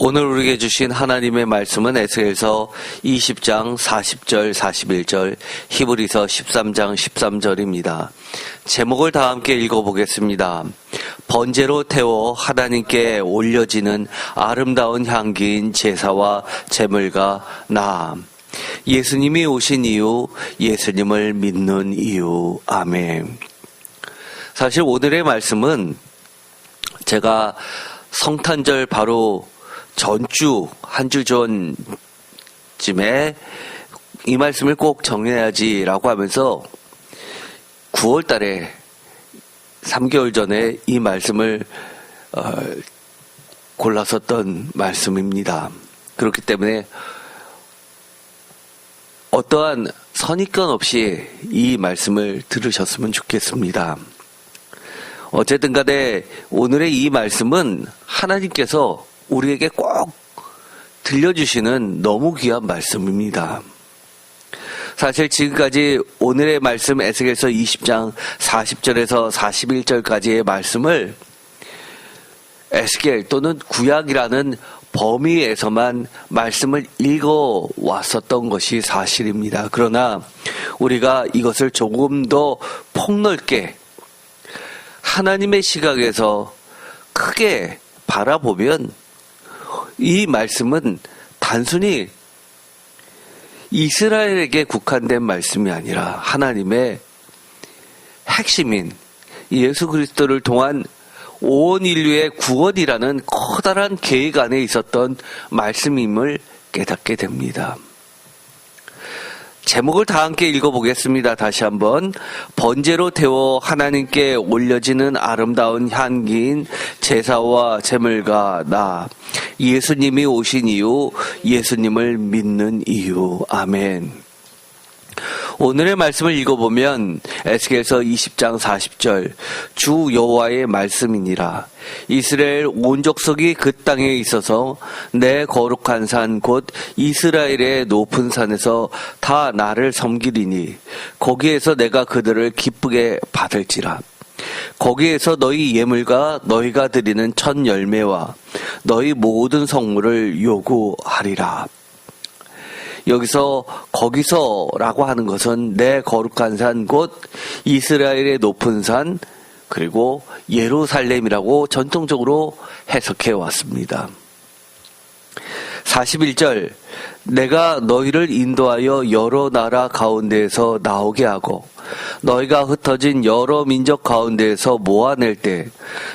오늘 우리에게 주신 하나님의 말씀은 에스겔서 20장 40절 41절, 히브리서 13장 13절입니다. 제목을 다 함께 읽어보겠습니다. 번제로 태워 하나님께 올려지는 아름다운 향기인 제사와 제물과 나음. 예수님이 오신 이유, 예수님을 믿는 이유. 아멘. 사실 오늘의 말씀은 제가 성탄절 바로 전주, 한 주 전쯤에 이 말씀을 꼭 정해야지라고 하면서 9월 달에 3개월 전에 이 말씀을 골랐었던 말씀입니다. 그렇기 때문에 어떠한 선입견 없이 이 말씀을 들으셨으면 좋겠습니다. 어쨌든 간에 오늘의 이 말씀은 하나님께서 우리에게 꼭 들려주시는 너무 귀한 말씀입니다. 사실 지금까지 오늘의 말씀 에스겔서 20장 40절에서 41절까지의 말씀을 에스겔 또는 구약이라는 범위에서만 말씀을 읽어왔었던 것이 사실입니다. 그러나 우리가 이것을 조금 더 폭넓게 하나님의 시각에서 크게 바라보면 이 말씀은 단순히 이스라엘에게 국한된 말씀이 아니라 하나님의 핵심인 예수 그리스도를 통한 온 인류의 구원이라는 커다란 계획 안에 있었던 말씀임을 깨닫게 됩니다. 제목을 다 함께 읽어보겠습니다. 다시 한번. 번제로 태워 하나님께 올려지는 아름다운 향기인 제사와 제물과 나. 예수님이 오신 이유, 예수님을 믿는 이유. 아멘. 오늘의 말씀을 읽어보면 에스겔서 20장 40절 주 여호와의 말씀이니라. 이스라엘 온 족속이 그 땅에 있어서 내 거룩한 산 곧 이스라엘의 높은 산에서 다 나를 섬기리니 거기에서 내가 그들을 기쁘게 받을지라. 거기에서 너희 예물과 너희가 드리는 첫 열매와 너희 모든 성물을 요구하리라. 여기서 거기서라고 하는 것은 내 거룩한 산 곧 이스라엘의 높은 산 그리고 예루살렘이라고 전통적으로 해석해 왔습니다. 41절 내가 너희를 인도하여 여러 나라 가운데에서 나오게 하고 너희가 흩어진 여러 민족 가운데에서 모아낼 때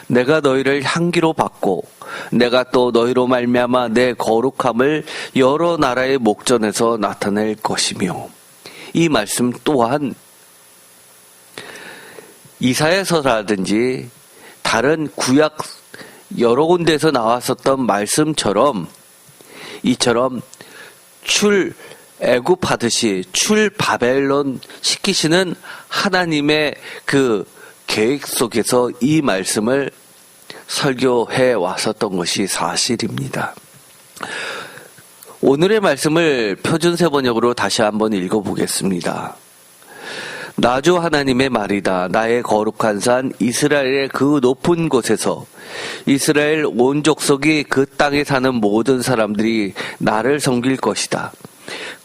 내가 너희를 향기로 받고 내가 또 너희로 말미암아 내 거룩함을 여러 나라의 목전에서 나타낼 것이며. 이 말씀 또한 이사야서라든지 다른 구약 여러 군데에서 나왔었던 말씀처럼 이처럼 출애굽하듯이 출바벨론 시키시는 하나님의 그 계획 속에서 이 말씀을 설교해 왔었던 것이 사실입니다. 오늘의 말씀을 표준세 번역으로 다시 한번 읽어보겠습니다. 나 주 하나님의 말이다. 나의 거룩한 산 이스라엘의 그 높은 곳에서 이스라엘 온 족속이 그 땅에 사는 모든 사람들이 나를 섬길 것이다.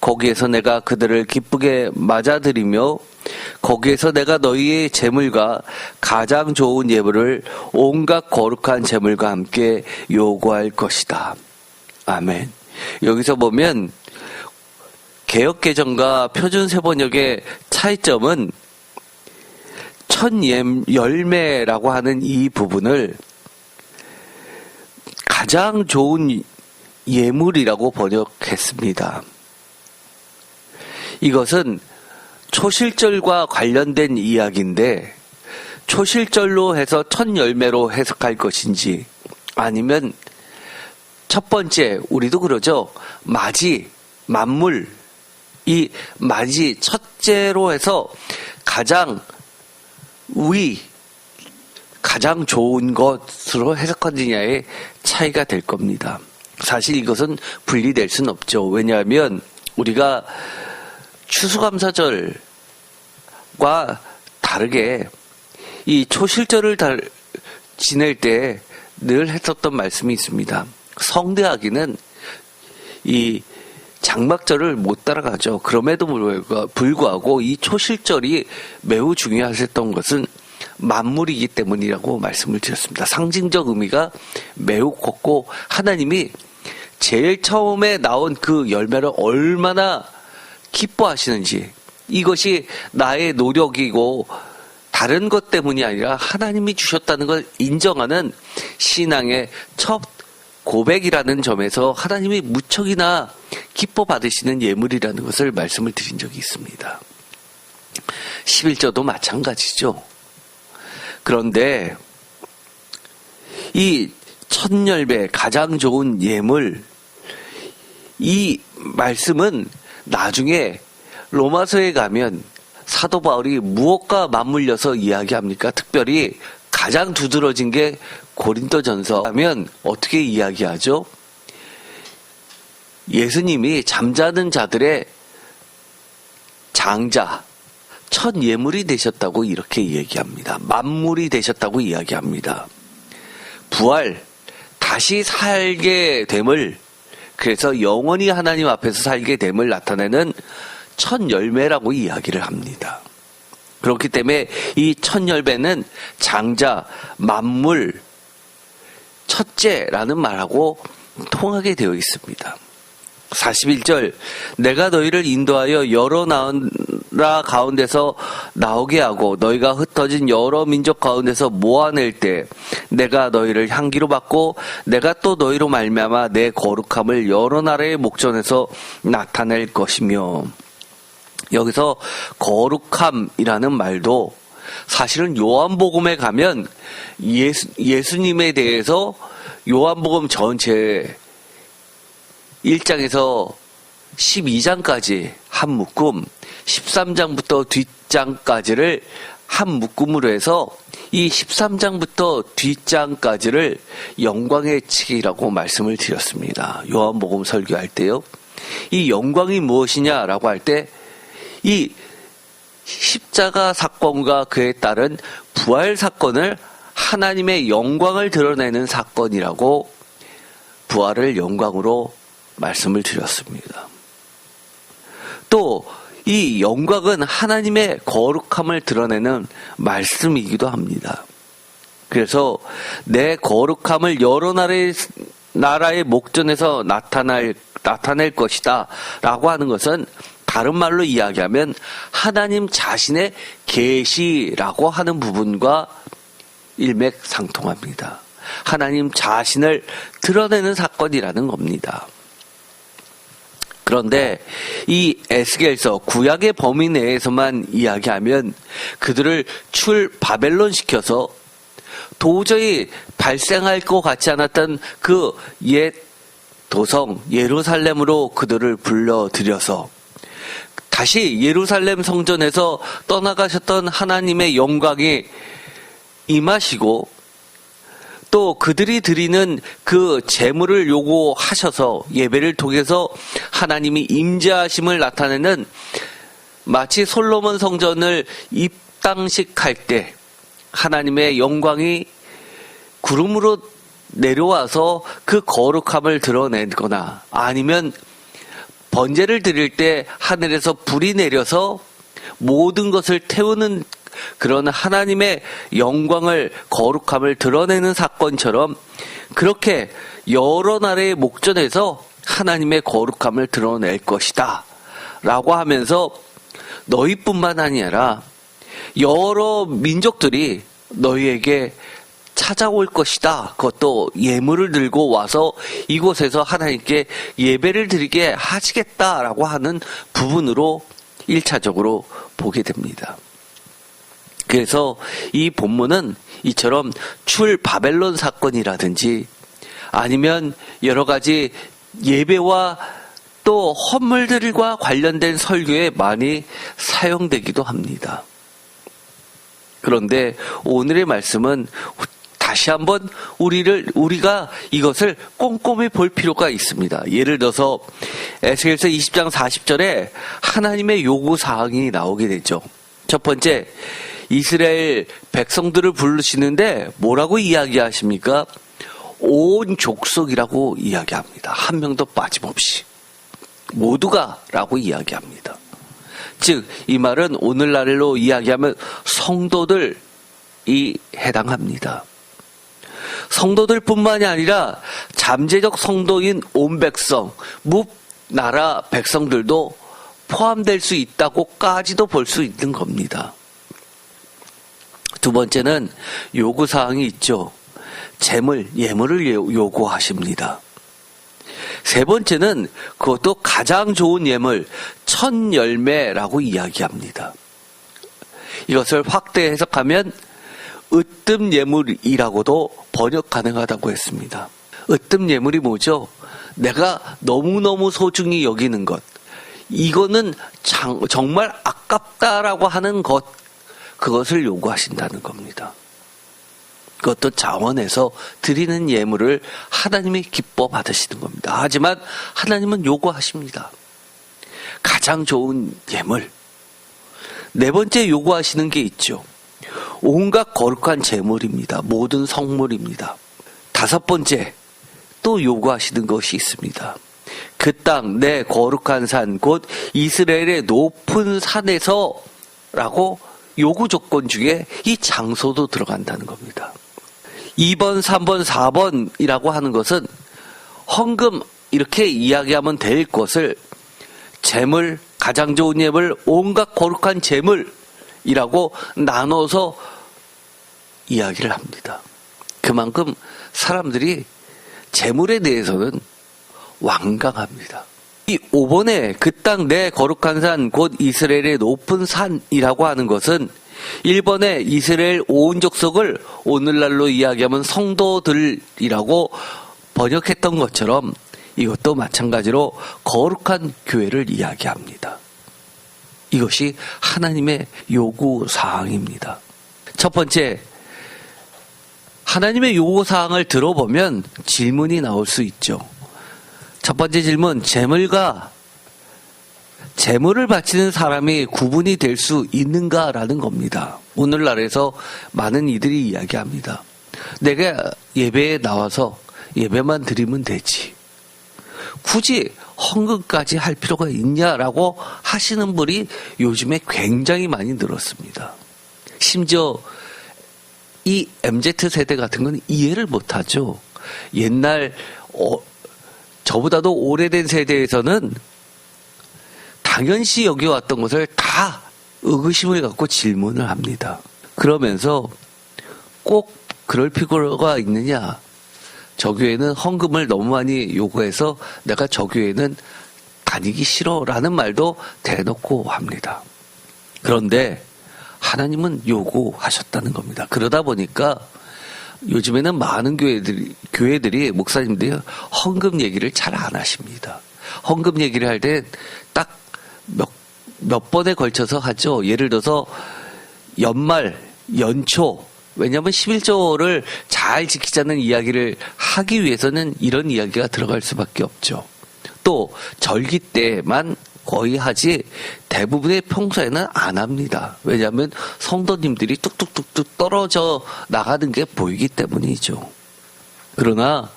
거기에서 내가 그들을 기쁘게 맞아들이며 거기에서 내가 너희의 제물과 가장 좋은 예물을 온갖 거룩한 제물과 함께 요구할 것이다. 아멘. 여기서 보면 개역개정과 표준세번역의 차이점은 첫 열매라고 하는 이 부분을 가장 좋은 예물이라고 번역했습니다. 이것은 초실절과 관련된 이야기인데 초실절로 해서 첫 열매로 해석할 것인지 아니면 첫 번째 우리도 그러죠. 맞이, 만물 이 맞이 첫째로 해서 가장 가장 좋은 것으로 해석하느냐의 차이가 될 겁니다. 사실 이것은 분리될 수는 없죠. 왜냐하면 우리가 추수감사절과 다르게 이 초실절을 지낼 때 늘 했었던 말씀이 있습니다. 성대하기는 이 장막절을 못 따라가죠. 그럼에도 불구하고 이 초실절이 매우 중요하셨던 것은 만물이기 때문이라고 말씀을 드렸습니다. 상징적 의미가 매우 컸고 하나님이 제일 처음에 나온 그 열매를 얼마나 기뻐하시는지, 이것이 나의 노력이고 다른 것 때문이 아니라 하나님이 주셨다는 걸 인정하는 신앙의 첫 고백이라는 점에서 하나님이 무척이나 기뻐 받으시는 예물이라는 것을 말씀을 드린 적이 있습니다. 11조도 마찬가지죠. 그런데 이 첫 열매, 가장 좋은 예물, 이 말씀은 나중에 로마서에 가면 사도 바울이 무엇과 맞물려서 이야기합니까? 특별히 가장 두드러진 게 고린도전서 하면 어떻게 이야기하죠? 예수님이 잠자는 자들의 장자, 첫 예물이 되셨다고 이렇게 얘기합니다. 만물이 되셨다고 이야기합니다. 부활, 다시 살게 됨을, 그래서 영원히 하나님 앞에서 살게 됨을 나타내는 첫 열매라고 이야기를 합니다. 그렇기 때문에 이 첫 열매는 장자, 만물, 첫째라는 말하고 통하게 되어 있습니다. 41절, 내가 너희를 인도하여 여러 나라 가운데서 나오게 하고 너희가 흩어진 여러 민족 가운데서 모아낼 때 내가 너희를 향기로 받고 내가 또 너희로 말미암아 내 거룩함을 여러 나라의 목전에서 나타낼 것이며, 여기서 거룩함이라는 말도 사실은 요한복음에 가면 예수님에 대해서 요한복음 전체 1장에서 12장까지 한 묶음, 13장부터 뒷장까지를 한 묶음으로 해서 이 13장부터 뒷장까지를 영광의 칙이라고 말씀을 드렸습니다. 요한복음 설교할 때요. 이 영광이 무엇이냐라고 할 때 이 십자가 사건과 그에 따른 부활 사건을 하나님의 영광을 드러내는 사건이라고 부활을 영광으로 말씀을 드렸습니다. 또 이 영광은 하나님의 거룩함을 드러내는 말씀이기도 합니다. 그래서 내 거룩함을 여러 나라의 목전에서 나타낼 것이다 라고 하는 것은 다른 말로 이야기하면 하나님 자신의 계시라고 하는 부분과 일맥상통합니다. 하나님 자신을 드러내는 사건이라는 겁니다. 그런데 이 에스겔서 구약의 범위 내에서만 이야기하면 그들을 바벨론 시켜서 도저히 발생할 것 같지 않았던 그 옛 도성 예루살렘으로 그들을 불러들여서 다시 예루살렘 성전에서 떠나가셨던 하나님의 영광이 임하시고 또 그들이 드리는 그 제물을 요구하셔서 예배를 통해서 하나님이 임재하심을 나타내는, 마치 솔로몬 성전을 입당식할 때 하나님의 영광이 구름으로 내려와서 그 거룩함을 드러내거나 아니면 번제를 드릴 때 하늘에서 불이 내려서 모든 것을 태우는 그런 하나님의 영광을, 거룩함을 드러내는 사건처럼 그렇게 여러 나라의 목전에서 하나님의 거룩함을 드러낼 것이다 라고 하면서 너희뿐만 아니라 여러 민족들이 너희에게 찾아올 것이다. 그것도 예물을 들고 와서 이곳에서 하나님께 예배를 드리게 하시겠다라고 하는 부분으로 1차적으로 보게 됩니다. 그래서 이 본문은 이처럼 바벨론 사건이라든지 아니면 여러 가지 예배와 또 헌물들과 관련된 설교에 많이 사용되기도 합니다. 그런데 오늘의 말씀은 다시 한번 우리가 이것을 꼼꼼히 볼 필요가 있습니다. 예를 들어서 에스겔서 20장 40절에 하나님의 요구사항이 나오게 되죠. 첫 번째, 이스라엘 백성들을 부르시는데 뭐라고 이야기하십니까? 온 족속이라고 이야기합니다. 한 명도 빠짐없이. 모두가 라고 이야기합니다. 즉, 이 말은 오늘날로 이야기하면 성도들이 해당합니다. 성도들 뿐만이 아니라 잠재적 성도인 온 백성, 나라 백성들도 포함될 수 있다고까지도 볼 수 있는 겁니다. 두 번째는 요구사항이 있죠. 예물을 요구하십니다. 세 번째는 그것도 가장 좋은 예물, 천열매라고 이야기합니다. 이것을 확대 해석하면 으뜸 예물이라고도 번역 가능하다고 했습니다. 으뜸 예물이 뭐죠? 내가 너무너무 소중히 여기는 것, 이거는 정말 아깝다라고 하는 것, 그것을 요구하신다는 겁니다. 그것도 자원해서 드리는 예물을 하나님이 기뻐 받으시는 겁니다. 하지만 하나님은 요구하십니다. 가장 좋은 예물. 네 번째 요구하시는 게 있죠. 온갖 거룩한 제물입니다. 모든 성물입니다. 다섯 번째 또 요구하시는 것이 있습니다. 그 땅 내 거룩한 산 곧 이스라엘의 높은 산에서 라고 요구 조건 중에 이 장소도 들어간다는 겁니다. 2번, 3번, 4번이라고 하는 것은 헌금 이렇게 이야기하면 될 것을 제물, 가장 좋은 예물, 온갖 거룩한 제물이라고 나눠서 이야기를 합니다. 그만큼 사람들이 제물에 대해서는 완강합니다. 이 5번에 그 땅 내 거룩한 산 곧 이스라엘의 높은 산이라고 하는 것은 1번에 이스라엘 온 족속을 오늘날로 이야기하면 성도들이라고 번역했던 것처럼 이것도 마찬가지로 거룩한 교회를 이야기합니다. 이것이 하나님의 요구사항입니다. 첫 번째, 하나님의 요구사항을 들어보면 질문이 나올 수 있죠. 첫 번째 질문, 제물을 바치는 사람이 구분이 될 수 있는가라는 겁니다. 오늘날에서 많은 이들이 이야기합니다. 내가 예배에 나와서 예배만 드리면 되지. 굳이 헌금까지 할 필요가 있냐라고 하시는 분이 요즘에 굉장히 많이 늘었습니다. 심지어 이 MZ세대 같은 건 이해를 못하죠. 옛날 저보다도 오래된 세대에서는 당연시 여겨왔던 것을 다 의구심을 갖고 질문을 합니다. 그러면서 꼭 그럴 필요가 있느냐? 저 교회는 헌금을 너무 많이 요구해서 내가 저 교회는 다니기 싫어라는 말도 대놓고 합니다. 그런데 하나님은 요구하셨다는 겁니다. 그러다 보니까 요즘에는 많은 교회들이 목사님들이 헌금 얘기를 잘 안 하십니다. 헌금 얘기를 할 때 딱 몇 번에 걸쳐서 하죠. 예를 들어서 연말, 연초, 왜냐하면 11조를 잘 지키자는 이야기를 하기 위해서는 이런 이야기가 들어갈 수밖에 없죠. 또 절기 때만 거의 하지 대부분의 평소에는 안 합니다. 왜냐하면 성도님들이 뚝뚝뚝뚝 떨어져 나가는 게 보이기 때문이죠. 그러나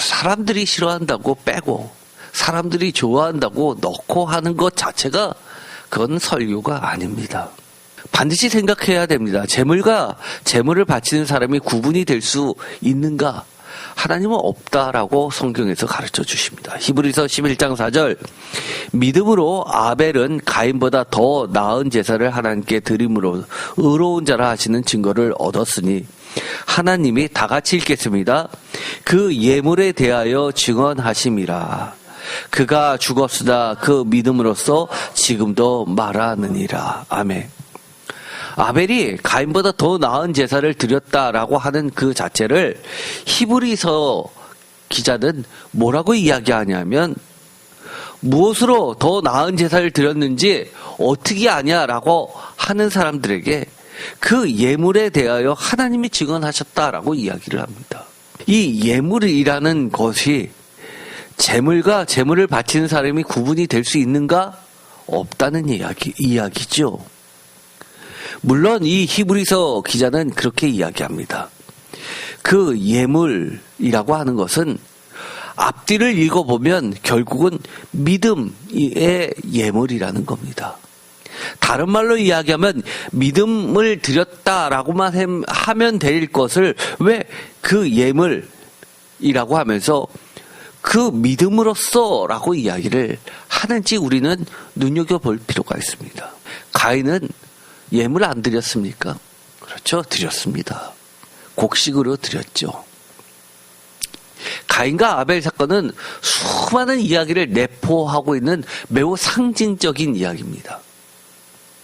사람들이 싫어한다고 빼고 사람들이 좋아한다고 넣고 하는 것 자체가 그건 설교가 아닙니다. 반드시 생각해야 됩니다. 제물을 바치는 사람이 구분이 될 수 있는가? 하나님은 없다라고 성경에서 가르쳐 주십니다. 히브리서 11장 4절, 믿음으로 아벨은 가인보다 더 나은 제사를 하나님께 드림으로 의로운 자라 하시는 증거를 얻었으니 하나님이 다 같이 읽겠습니다. 그 예물에 대하여 증언하심이라. 그가 죽었으나 그 믿음으로써 지금도 말하느니라. 아멘. 아벨이 가인보다 더 나은 제사를 드렸다라고 하는 그 자체를 히브리서 기자는 뭐라고 이야기하냐면 무엇으로 더 나은 제사를 드렸는지 어떻게 아냐라고 하는 사람들에게 그 예물에 대하여 하나님이 증언하셨다라고 이야기를 합니다. 이 예물이라는 것이 제물과 제물을 바치는 사람이 구분이 될 수 있는가? 없다는 이야기죠. 물론 이 히브리서 기자는 그렇게 이야기합니다. 그 예물이라고 하는 것은 앞뒤를 읽어보면 결국은 믿음의 예물이라는 겁니다. 다른 말로 이야기하면 믿음을 드렸다라고만 하면 될 것을 왜 그 예물이라고 하면서 그 믿음으로써라고 이야기를 하는지 우리는 눈여겨볼 필요가 있습니다. 가인은 예물 안 드렸습니까? 그렇죠. 드렸습니다. 곡식으로 드렸죠. 가인과 아벨 사건은 수많은 이야기를 내포하고 있는 매우 상징적인 이야기입니다.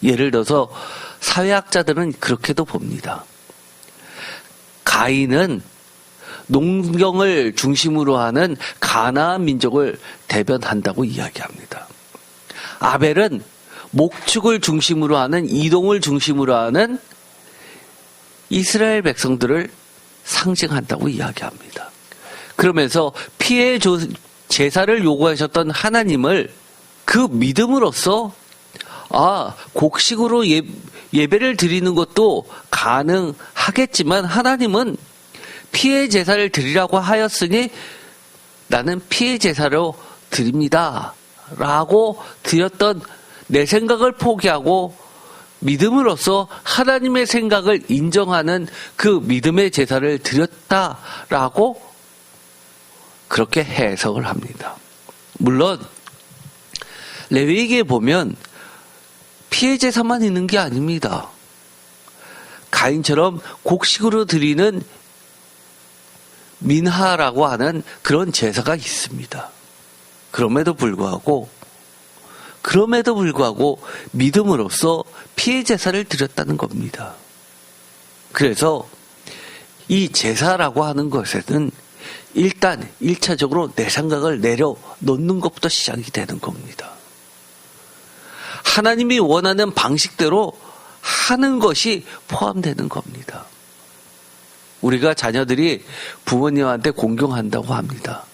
예를 들어서 사회학자들은 그렇게도 봅니다. 가인은 농경을 중심으로 하는 가나안 민족을 대변한다고 이야기합니다. 아벨은 목축을 중심으로 하는 이동을 중심으로 하는 이스라엘 백성들을 상징한다고 이야기합니다. 그러면서 피해 제사를 요구하셨던 하나님을 그 믿음으로써 곡식으로 예배를 드리는 것도 가능하겠지만 하나님은 피해 제사를 드리라고 하였으니 나는 피해 제사로 드립니다. 라고 드렸던 내 생각을 포기하고 믿음으로써 하나님의 생각을 인정하는 그 믿음의 제사를 드렸다라고 그렇게 해석을 합니다. 물론 레위기에 보면 피해 제사만 있는 게 아닙니다. 가인처럼 곡식으로 드리는 민하라고 하는 그런 제사가 있습니다. 그럼에도 불구하고 믿음으로써 피해 제사를 드렸다는 겁니다. 그래서 이 제사라고 하는 것에는 일단 1차적으로 내 생각을 내려놓는 것부터 시작이 되는 겁니다. 하나님이 원하는 방식대로 하는 것이 포함되는 겁니다. 우리가 자녀들이 부모님한테 공경한다고 합니다.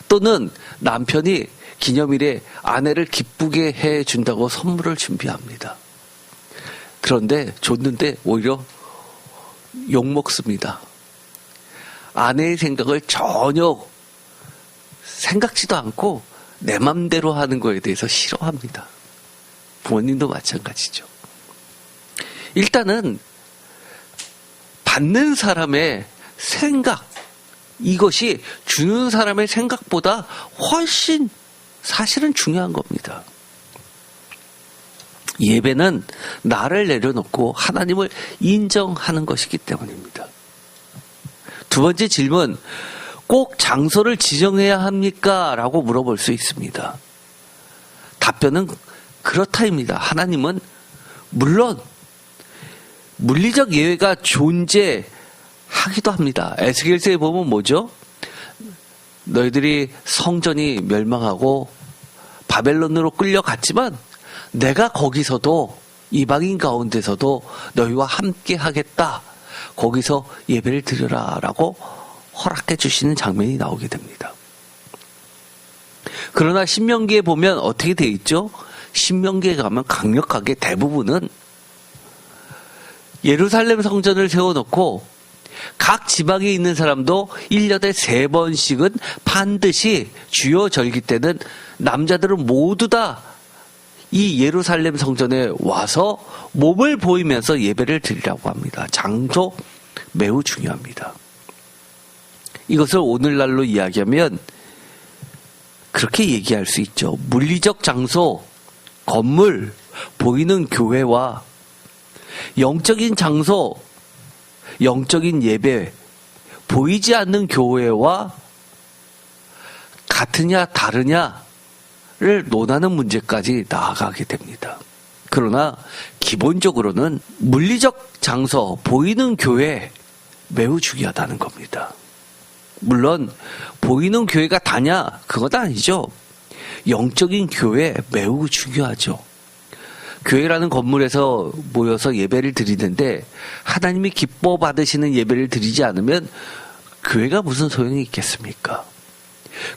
또는 남편이 기념일에 아내를 기쁘게 해준다고 선물을 준비합니다. 그런데 줬는데 오히려 욕먹습니다. 아내의 생각을 전혀 생각지도 않고 내 맘대로 하는 거에 대해서 싫어합니다. 부모님도 마찬가지죠. 일단은 받는 사람의 생각, 이것이 주는 사람의 생각보다 훨씬 사실은 중요한 겁니다. 예배는 나를 내려놓고 하나님을 인정하는 것이기 때문입니다. 두 번째 질문, 꼭 장소를 지정해야 합니까? 라고 물어볼 수 있습니다. 답변은 그렇다입니다. 하나님은 물론 물리적 예외가 존재하기도 합니다. 에스겔서에 보면 뭐죠? 너희들이 성전이 멸망하고 바벨론으로 끌려갔지만 내가 거기서도 이방인 가운데서도 너희와 함께 하겠다. 거기서 예배를 드려라 라고 허락해 주시는 장면이 나오게 됩니다. 그러나 신명기에 보면 어떻게 되어 있죠? 신명기에 가면 강력하게 대부분은 예루살렘 성전을 세워놓고 각 지방에 있는 사람도 1년에 3번씩은 반드시 주요 절기 때는 남자들은 모두 다 이 예루살렘 성전에 와서 몸을 보이면서 예배를 드리라고 합니다. 장소 매우 중요합니다. 이것을 오늘날로 이야기하면 그렇게 얘기할 수 있죠. 물리적 장소, 건물, 보이는 교회와 영적인 장소, 영적인 예배, 보이지 않는 교회와 같으냐 다르냐를 논하는 문제까지 나아가게 됩니다. 그러나 기본적으로는 물리적 장소, 보이는 교회 매우 중요하다는 겁니다. 물론 보이는 교회가 다냐? 그건 아니죠. 영적인 교회 매우 중요하죠. 교회라는 건물에서 모여서 예배를 드리는데 하나님이 기뻐 받으시는 예배를 드리지 않으면 교회가 무슨 소용이 있겠습니까?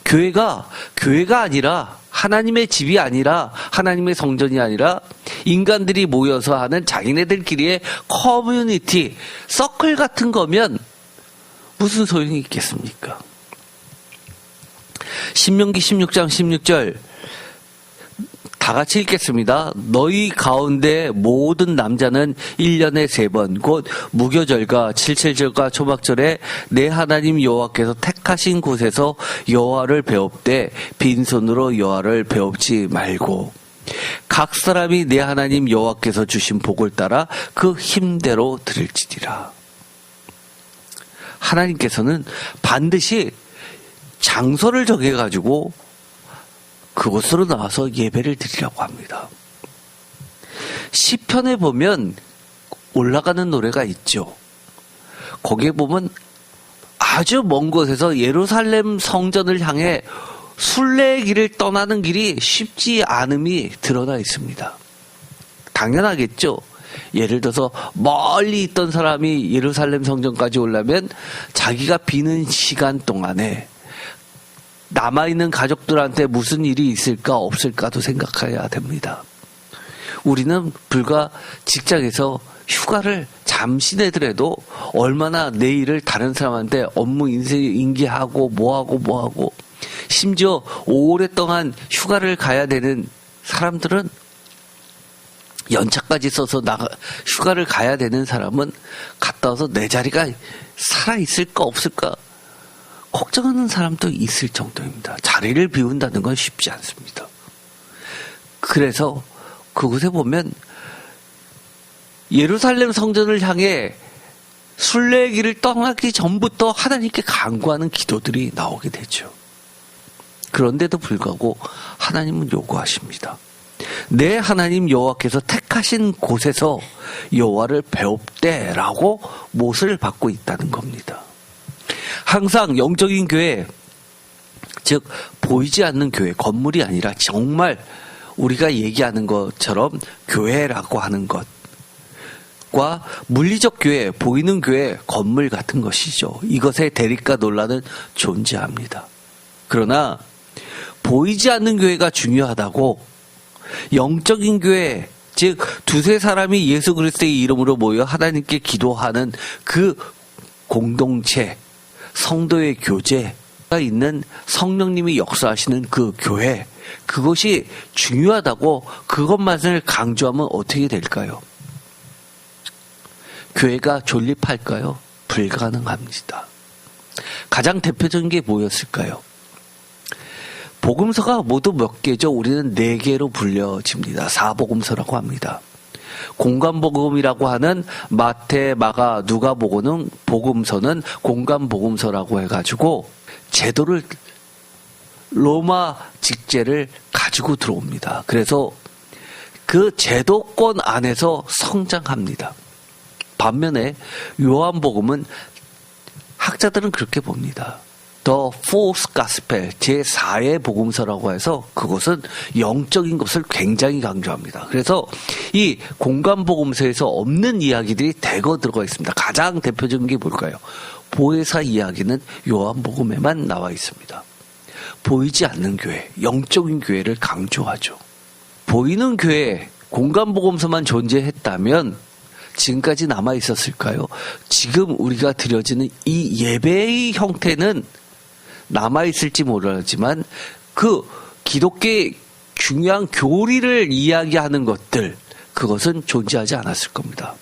교회가 아니라 하나님의 집이 아니라 하나님의 성전이 아니라 인간들이 모여서 하는 자기네들끼리의 커뮤니티, 서클 같은 거면 무슨 소용이 있겠습니까? 신명기 16장 16절 다 같이 읽겠습니다. 너희 가운데 모든 남자는 1년에 3번 곧 무교절과 칠칠절과 초막절에 내 하나님 여호와께서 택하신 곳에서 여호와를 배웁되 빈손으로 여호와를 배웁지 말고 각 사람이 내 하나님 여호와께서 주신 복을 따라 그 힘대로 드릴지니라. 하나님께서는 반드시 장소를 정해가지고 그곳으로 나와서 예배를 드리라고 합니다. 시편에 보면 올라가는 노래가 있죠. 거기에 보면 아주 먼 곳에서 예루살렘 성전을 향해 순례의 길을 떠나는 길이 쉽지 않음이 드러나 있습니다. 당연하겠죠. 예를 들어서 멀리 있던 사람이 예루살렘 성전까지 오려면 자기가 비는 시간 동안에 남아있는 가족들한테 무슨 일이 있을까 없을까도 생각해야 됩니다. 우리는 불과 직장에서 휴가를 잠시 내더라도 얼마나 내 일을 다른 사람한테 업무 인계하고 뭐하고 심지어 오랫동안 휴가를 가야 되는 사람들은 연차까지 써서 휴가를 가야 되는 사람은 갔다 와서 내 자리가 살아있을까 없을까 걱정하는 사람도 있을 정도입니다. 자리를 비운다는 건 쉽지 않습니다. 그래서 그곳에 보면 예루살렘 성전을 향해 순례의 길을 떠나기 전부터 하나님께 간구하는 기도들이 나오게 되죠. 그런데도 불구하고 하나님은 요구하십니다. 내 하나님 여호와께서 택하신 곳에서 여호와를 배웁되라고 못을 받고 있다는 겁니다. 항상 영적인 교회, 즉 보이지 않는 교회, 건물이 아니라 정말 우리가 얘기하는 것처럼 교회라고 하는 것과 물리적 교회, 보이는 교회, 건물 같은 것이죠. 이것의 대립과 논란은 존재합니다. 그러나 보이지 않는 교회가 중요하다고 영적인 교회, 즉 두세 사람이 예수 그리스도의 이름으로 모여 하나님께 기도하는 그 공동체, 성도의 교제가 있는 성령님이 역사하시는 그 교회, 그것이 중요하다고 그것만을 강조하면 어떻게 될까요? 교회가 존립할까요? 불가능합니다. 가장 대표적인 게 뭐였을까요? 복음서가 모두 몇 개죠? 우리는 4개로 불려집니다. 4복음서라고 합니다. 공간복음이라고 하는 마태, 마가, 누가복음은 복음서는 공간복음서라고 해가지고 제도를 로마 직제를 가지고 들어옵니다. 그래서 그 제도권 안에서 성장합니다. 반면에 요한복음은 학자들은 그렇게 봅니다. The Fourth Gospel, 제4의 복음서라고 해서 그것은 영적인 것을 굉장히 강조합니다. 그래서 이 공간복음서에서 없는 이야기들이 대거 들어가 있습니다. 가장 대표적인 게 뭘까요? 보혜사 이야기는 요한복음에만 나와 있습니다. 보이지 않는 교회, 영적인 교회를 강조하죠. 보이는 교회, 공간복음서만 존재했다면 지금까지 남아 있었을까요? 지금 우리가 드려지는 이 예배의 형태는 남아있을지 모르지만 그 기독교의 중요한 교리를 이야기하는 것들, 그것은 존재하지 않았을 겁니다.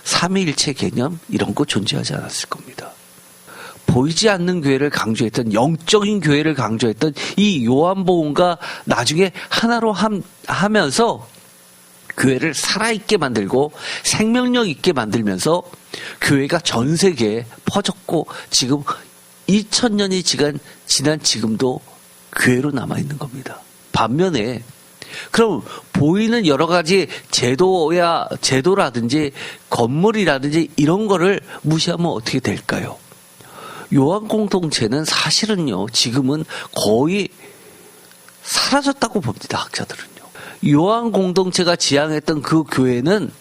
삼위일체 개념 이런 거 존재하지 않았을 겁니다. 보이지 않는 교회를 강조했던, 영적인 교회를 강조했던 이 요한복음과 나중에 하나로 하면서 교회를 살아있게 만들고 생명력 있게 만들면서 교회가 전 세계에 퍼졌고 지금 2000년이 지난 지금도 교회로 남아있는 겁니다. 반면에 그럼 보이는 여러 가지 제도라든지 건물이라든지 이런 거를 무시하면 어떻게 될까요? 요한 공동체는 사실은요, 지금은 거의 사라졌다고 봅니다, 학자들은요. 요한 공동체가 지향했던 그 교회는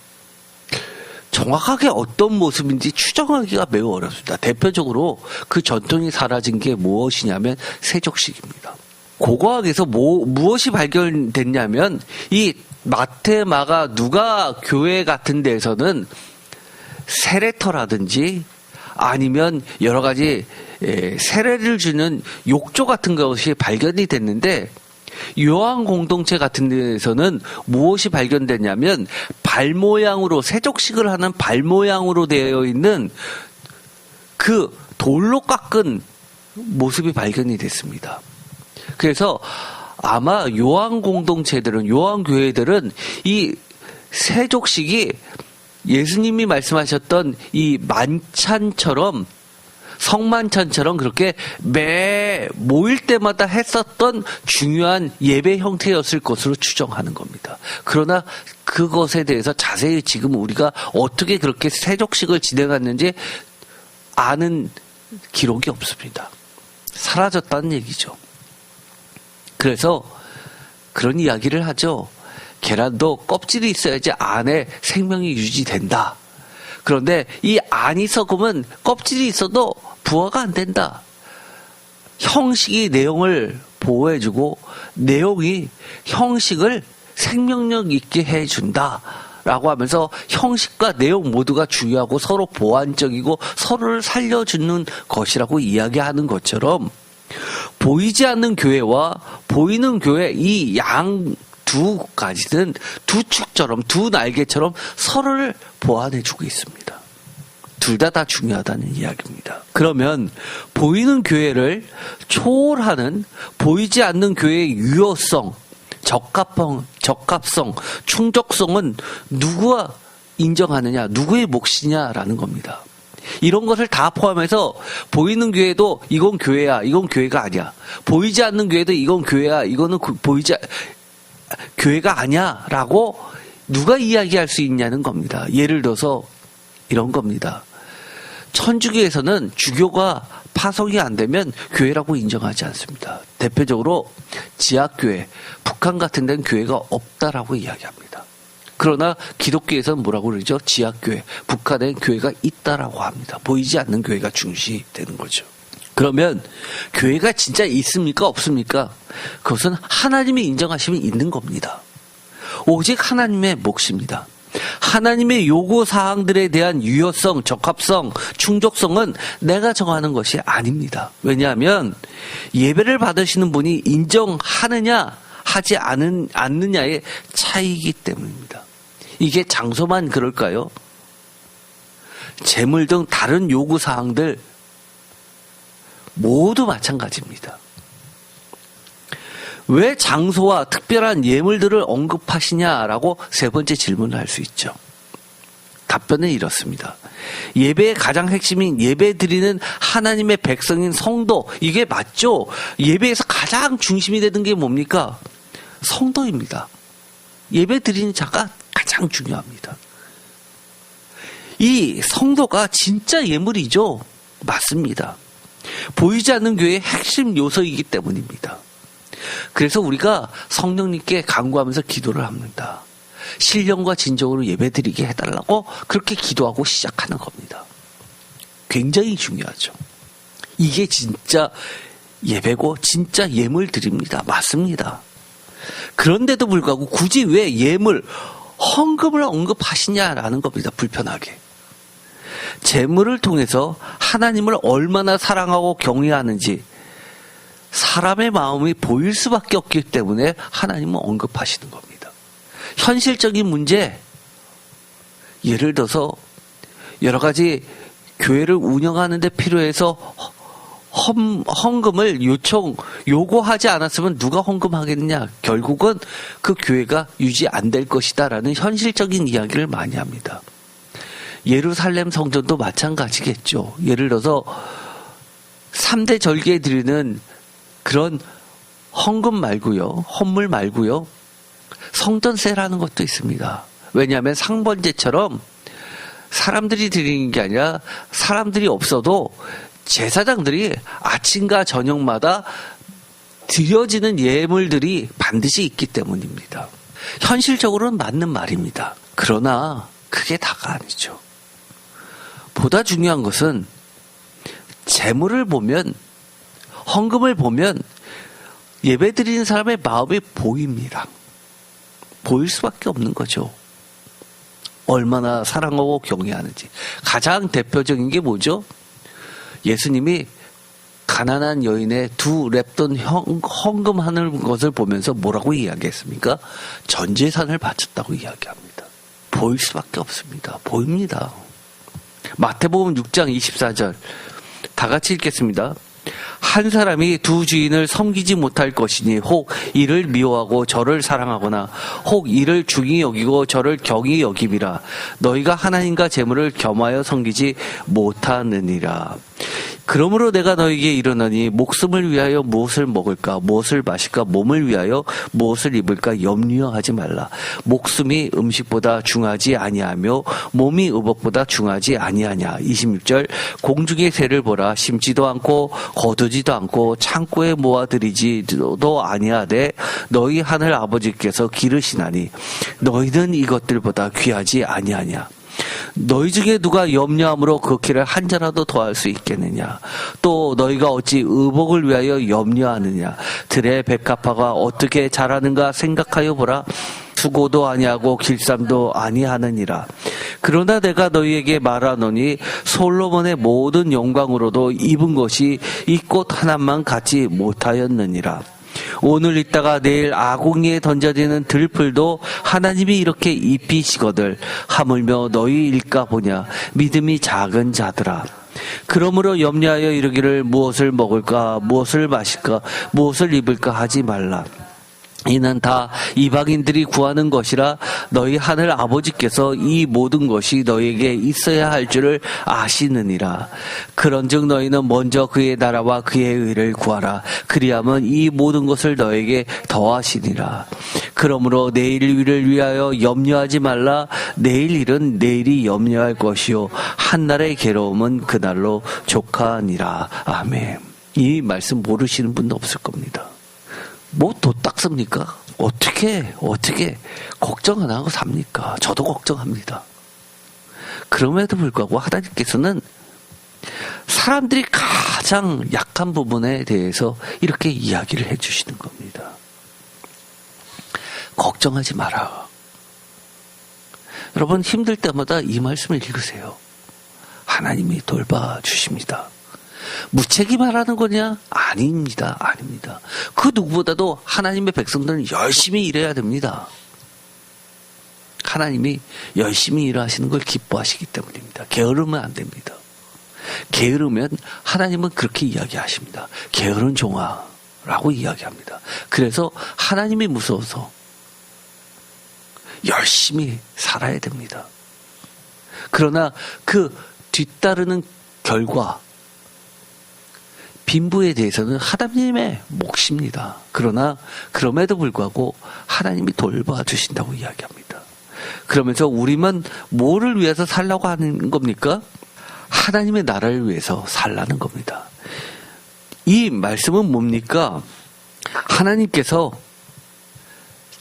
정확하게 어떤 모습인지 추정하기가 매우 어렵습니다. 대표적으로 그 전통이 사라진 게 무엇이냐면 세족식입니다. 고고학에서 무엇이 발견됐냐면 이 마태, 마가, 누가 교회 같은 데에서는 세례터라든지 아니면 여러 가지 세례를 주는 욕조 같은 것이 발견이 됐는데, 요한 공동체 같은 데에서는 무엇이 발견됐냐면 발 모양으로, 세족식을 하는 발 모양으로 되어 있는 그 돌로 깎은 모습이 발견이 됐습니다. 그래서 아마 요한 공동체들은, 요한 교회들은 이 세족식이 예수님이 말씀하셨던 이 만찬처럼, 성만찬처럼 그렇게 매 모일 때마다 했었던 중요한 예배 형태였을 것으로 추정하는 겁니다. 그러나 그것에 대해서 자세히 지금 우리가 어떻게 그렇게 세족식을 진행했는지 아는 기록이 없습니다. 사라졌다는 얘기죠. 그래서 그런 이야기를 하죠. 계란도 껍질이 있어야지 안에 생명이 유지된다. 그런데 이 안이 썩으면 껍질이 있어도 부화가 안 된다. 형식이 내용을 보호해주고 내용이 형식을 생명력 있게 해준다. 라고 하면서 형식과 내용 모두가 중요하고 서로 보완적이고 서로를 살려주는 것이라고 이야기하는 것처럼, 보이지 않는 교회와 보이는 교회, 이 양 두 가지는 두 축처럼, 두 날개처럼 서로를 보완해주고 있습니다. 둘 다 중요하다는 이야기입니다. 그러면 보이는 교회를 초월하는 보이지 않는 교회의 유효성, 적합성, 충족성은 누구가 인정하느냐, 누구의 몫이냐라는 겁니다. 이런 것을 다 포함해서 보이는 교회도 이건 교회야, 이건 교회가 아니야. 보이지 않는 교회도 이건 교회야, 이거는 교회가 아니야 라고 누가 이야기할 수 있냐는 겁니다. 예를 들어서 이런 겁니다. 천주교에서는 주교가 파송이 안 되면 교회라고 인정하지 않습니다. 대표적으로 지하교회, 북한 같은 데는 교회가 없다라고 이야기합니다. 그러나 기독교에서는 뭐라고 그러죠? 지하교회, 북한엔 교회가 있다라고 합니다. 보이지 않는 교회가 중시되는 거죠. 그러면 교회가 진짜 있습니까? 없습니까? 그것은 하나님이 인정하시면 있는 겁니다. 오직 하나님의 몫입니다. 하나님의 요구사항들에 대한 유효성, 적합성, 충족성은 내가 정하는 것이 아닙니다. 왜냐하면 예배를 받으시는 분이 인정하느냐 하지 않느냐의 차이이기 때문입니다. 이게 장소만 그럴까요? 재물 등 다른 요구사항들 모두 마찬가지입니다. 왜 장소와 특별한 예물들을 언급하시냐라고 세 번째 질문을 할 수 있죠. 답변은 이렇습니다. 예배의 가장 핵심인 예배 드리는 하나님의 백성인 성도, 이게 맞죠? 예배에서 가장 중심이 되는 게 뭡니까? 성도입니다. 예배 드리는 자가 가장 중요합니다. 이 성도가 진짜 예물이죠? 맞습니다. 보이지 않는 교회의 핵심 요소이기 때문입니다. 그래서 우리가 성령님께 간구하면서 기도를 합니다. 신령과 진정으로 예배드리게 해달라고 그렇게 기도하고 시작하는 겁니다. 굉장히 중요하죠. 이게 진짜 예배고 진짜 예물 드립니다. 맞습니다. 그런데도 불구하고 굳이 왜 예물, 헌금을 언급하시냐라는 겁니다. 불편하게. 재물을 통해서 하나님을 얼마나 사랑하고 경외하는지 사람의 마음이 보일 수밖에 없기 때문에 하나님은 언급하시는 겁니다. 현실적인 문제, 예를 들어서 여러 가지 교회를 운영하는 데 필요해서 헌금을 요구하지 않았으면 누가 헌금하겠느냐. 결국은 그 교회가 유지 안 될 것이다 라는 현실적인 이야기를 많이 합니다. 예루살렘 성전도 마찬가지겠죠. 예를 들어서 3대 절기에 드리는 그런 헌금 말고요, 헌물 말고요, 성전세라는 것도 있습니다. 왜냐하면 상번제처럼 사람들이 드리는 게 아니라 사람들이 없어도 제사장들이 아침과 저녁마다 드려지는 예물들이 반드시 있기 때문입니다. 현실적으로는 맞는 말입니다. 그러나 그게 다가 아니죠. 보다 중요한 것은 재물을 보면, 헌금을 보면 예배 드리는 사람의 마음이 보입니다. 보일 수밖에 없는 거죠. 얼마나 사랑하고 경외하는지. 가장 대표적인 게 뭐죠? 예수님이 가난한 여인의 두 랩돈 헌금하는 것을 보면서 뭐라고 이야기했습니까? 전 재산을 바쳤다고 이야기합니다. 보일 수밖에 없습니다. 보입니다. 마태복음 6장 24절 다 같이 읽겠습니다. 한 사람이 두 주인을 섬기지 못할 것이니 혹 이를 미워하고 저를 사랑하거나 혹 이를 중히 여기고 저를 경히 여김이라. 너희가 하나님과 재물을 겸하여 섬기지 못하느니라. 그러므로 내가 너희에게 이르노니 목숨을 위하여 무엇을 먹을까 무엇을 마실까 몸을 위하여 무엇을 입을까 염려하지 말라. 목숨이 음식보다 중하지 아니하며 몸이 의복보다 중하지 아니하냐. 26절 공중의 새를 보라. 심지도 않고 거두지도 않고 창고에 모아들이지도 아니하되 너희 하늘 아버지께서 기르시나니 너희는 이것들보다 귀하지 아니하냐. 너희 중에 누가 염려함으로 그 키를 한 자라도 더할 수 있겠느냐. 또 너희가 어찌 의복을 위하여 염려하느냐. 들의 백합화가 어떻게 자라는가 생각하여 보라. 수고도 아니하고 길쌈도 아니하느니라. 그러나 내가 너희에게 말하노니 솔로몬의 모든 영광으로도 입은 것이 이 꽃 하나만 갖지 못하였느니라. 오늘 있다가 내일 아궁이에 던져지는 들풀도 하나님이 이렇게 입히시거들 하물며 너희 일까 보냐. 믿음이 작은 자들아. 그러므로 염려하여 이르기를 무엇을 먹을까 무엇을 마실까 무엇을 입을까 하지 말라. 이는 다 이방인들이 구하는 것이라. 너희 하늘 아버지께서 이 모든 것이 너희에게 있어야 할 줄을 아시느니라. 그런즉 너희는 먼저 그의 나라와 그의 의를 구하라. 그리하면 이 모든 것을 너희에게 더하시니라. 그러므로 내일 일을 위하여 염려하지 말라. 내일 일은 내일이 염려할 것이요 한날의 괴로움은 그날로 족하니라. 아멘. 이 말씀 모르시는 분도 없을 겁니다. 뭐 도 닦습니까? 어떻게 걱정 안 하고 삽니까? 저도 걱정합니다. 그럼에도 불구하고 하나님께서는 사람들이 가장 약한 부분에 대해서 이렇게 이야기를 해주시는 겁니다. 걱정하지 마라. 여러분 힘들 때마다 이 말씀을 읽으세요. 하나님이 돌봐주십니다. 무책임하라는 거냐? 아닙니다. 아닙니다. 그 누구보다도 하나님의 백성들은 열심히 일해야 됩니다. 하나님이 열심히 일하시는 걸 기뻐하시기 때문입니다. 게으르면 안 됩니다. 게으르면 하나님은 그렇게 이야기하십니다. 게으른 종아라고 이야기합니다. 그래서 하나님이 무서워서 열심히 살아야 됩니다. 그러나 그 뒤따르는 결과 빈부에 대해서는 하나님의 몫입니다. 그러나 그럼에도 불구하고 하나님이 돌봐주신다고 이야기합니다. 그러면서 우리만 뭐를 위해서 살라고 하는 겁니까? 하나님의 나라를 위해서 살라는 겁니다. 이 말씀은 뭡니까? 하나님께서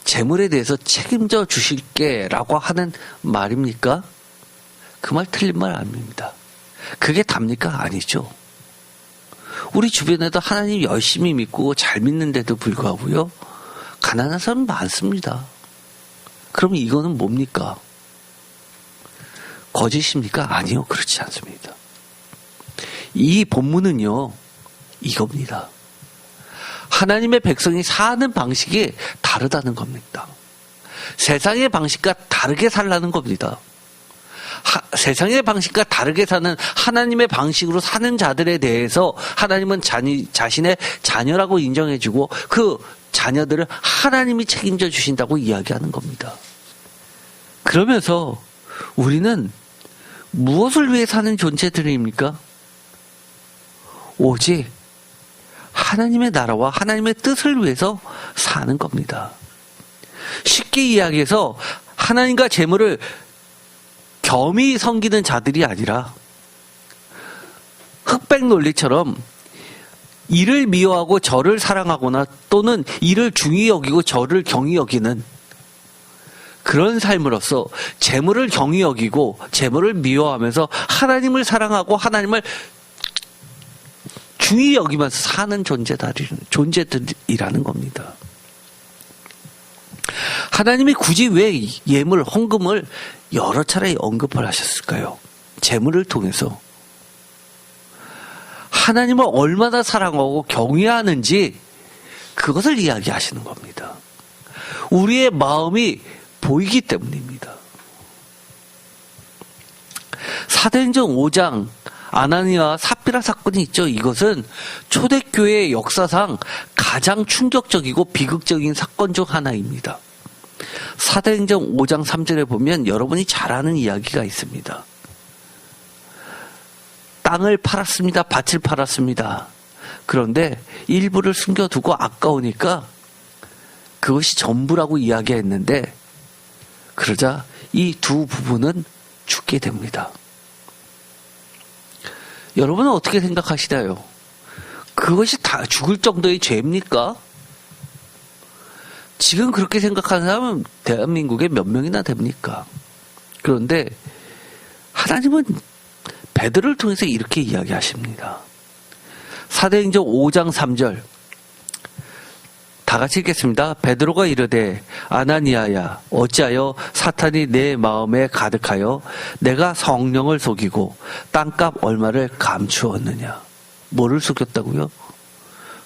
재물에 대해서 책임져 주실게 라고 하는 말입니까? 그 말 틀린 말 아닙니다. 그게 답니까? 아니죠. 우리 주변에도 하나님 열심히 믿고 잘 믿는데도 불구하고요, 가난한 사람 많습니다. 그럼 이거는 뭡니까? 거짓입니까? 아니요, 그렇지 않습니다. 이 본문은요, 이겁니다. 하나님의 백성이 사는 방식이 다르다는 겁니다. 세상의 방식과 다르게 살라는 겁니다. 세상의 방식과 다르게 사는 하나님의 방식으로 사는 자들에 대해서 하나님은 자신의 자녀라고 인정해주고 그 자녀들을 하나님이 책임져 주신다고 이야기하는 겁니다. 그러면서 우리는 무엇을 위해 사는 존재들입니까? 오직 하나님의 나라와 하나님의 뜻을 위해서 사는 겁니다. 쉽게 이야기해서 하나님과 재물을 겸히 섬기는 자들이 아니라 흑백 논리처럼 이를 미워하고 저를 사랑하거나 또는 이를 중히 여기고 저를 경히 여기는 그런 삶으로서 재물을 경히 여기고 재물을 미워하면서 하나님을 사랑하고 하나님을 중히 여기면서 사는 존재들이라는 겁니다. 하나님이 굳이 왜 예물, 헌금을 여러 차례 언급을 하셨을까요? 재물을 통해서. 하나님을 얼마나 사랑하고 경외하는지 그것을 이야기하시는 겁니다. 우리의 마음이 보이기 때문입니다. 사도행전 5장 아나니아와 삽비라 사건이 있죠. 이것은 초대교회 역사상 가장 충격적이고 비극적인 사건 중 하나입니다. 사도행전 5장 3절에 보면 여러분이 잘 아는 이야기가 있습니다. 땅을 팔았습니다. 밭을 팔았습니다. 그런데 일부를 숨겨두고 아까우니까 그것이 전부라고 이야기했는데 그러자 이 두 부부는 죽게 됩니다. 여러분은 어떻게 생각하시나요? 그것이 다 죽을 정도의 죄입니까? 지금 그렇게 생각하는 사람은 대한민국에 몇 명이나 됩니까? 그런데 하나님은 베드로를 통해서 이렇게 이야기하십니다. 사도행전 5장 3절 다 같이 읽겠습니다. 베드로가 이르되 아나니아야 어찌하여 사탄이 내 마음에 가득하여 내가 성령을 속이고 땅값 얼마를 감추었느냐. 뭐를 속였다고요?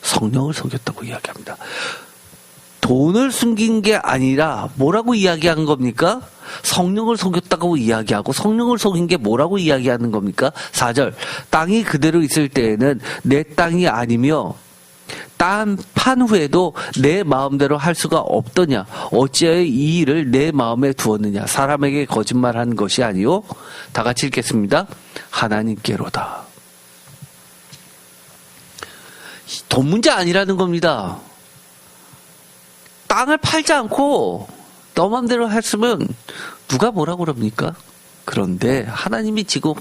성령을 속였다고 이야기합니다. 돈을 숨긴 게 아니라 뭐라고 이야기한 겁니까? 성령을 속였다고 이야기하고 성령을 속인 게 뭐라고 이야기하는 겁니까? 4절 땅이 그대로 있을 때에는 내 땅이 아니며 땅 판 후에도 내 마음대로 할 수가 없더냐. 어찌하여 이 일을 내 마음에 두었느냐. 사람에게 거짓말한 것이 아니요. 다 같이 읽겠습니다. 하나님께로다. 돈 문제 아니라는 겁니다. 땅을 팔지 않고 너 맘대로 했으면 누가 뭐라고 그럽니까? 그런데 하나님이 지금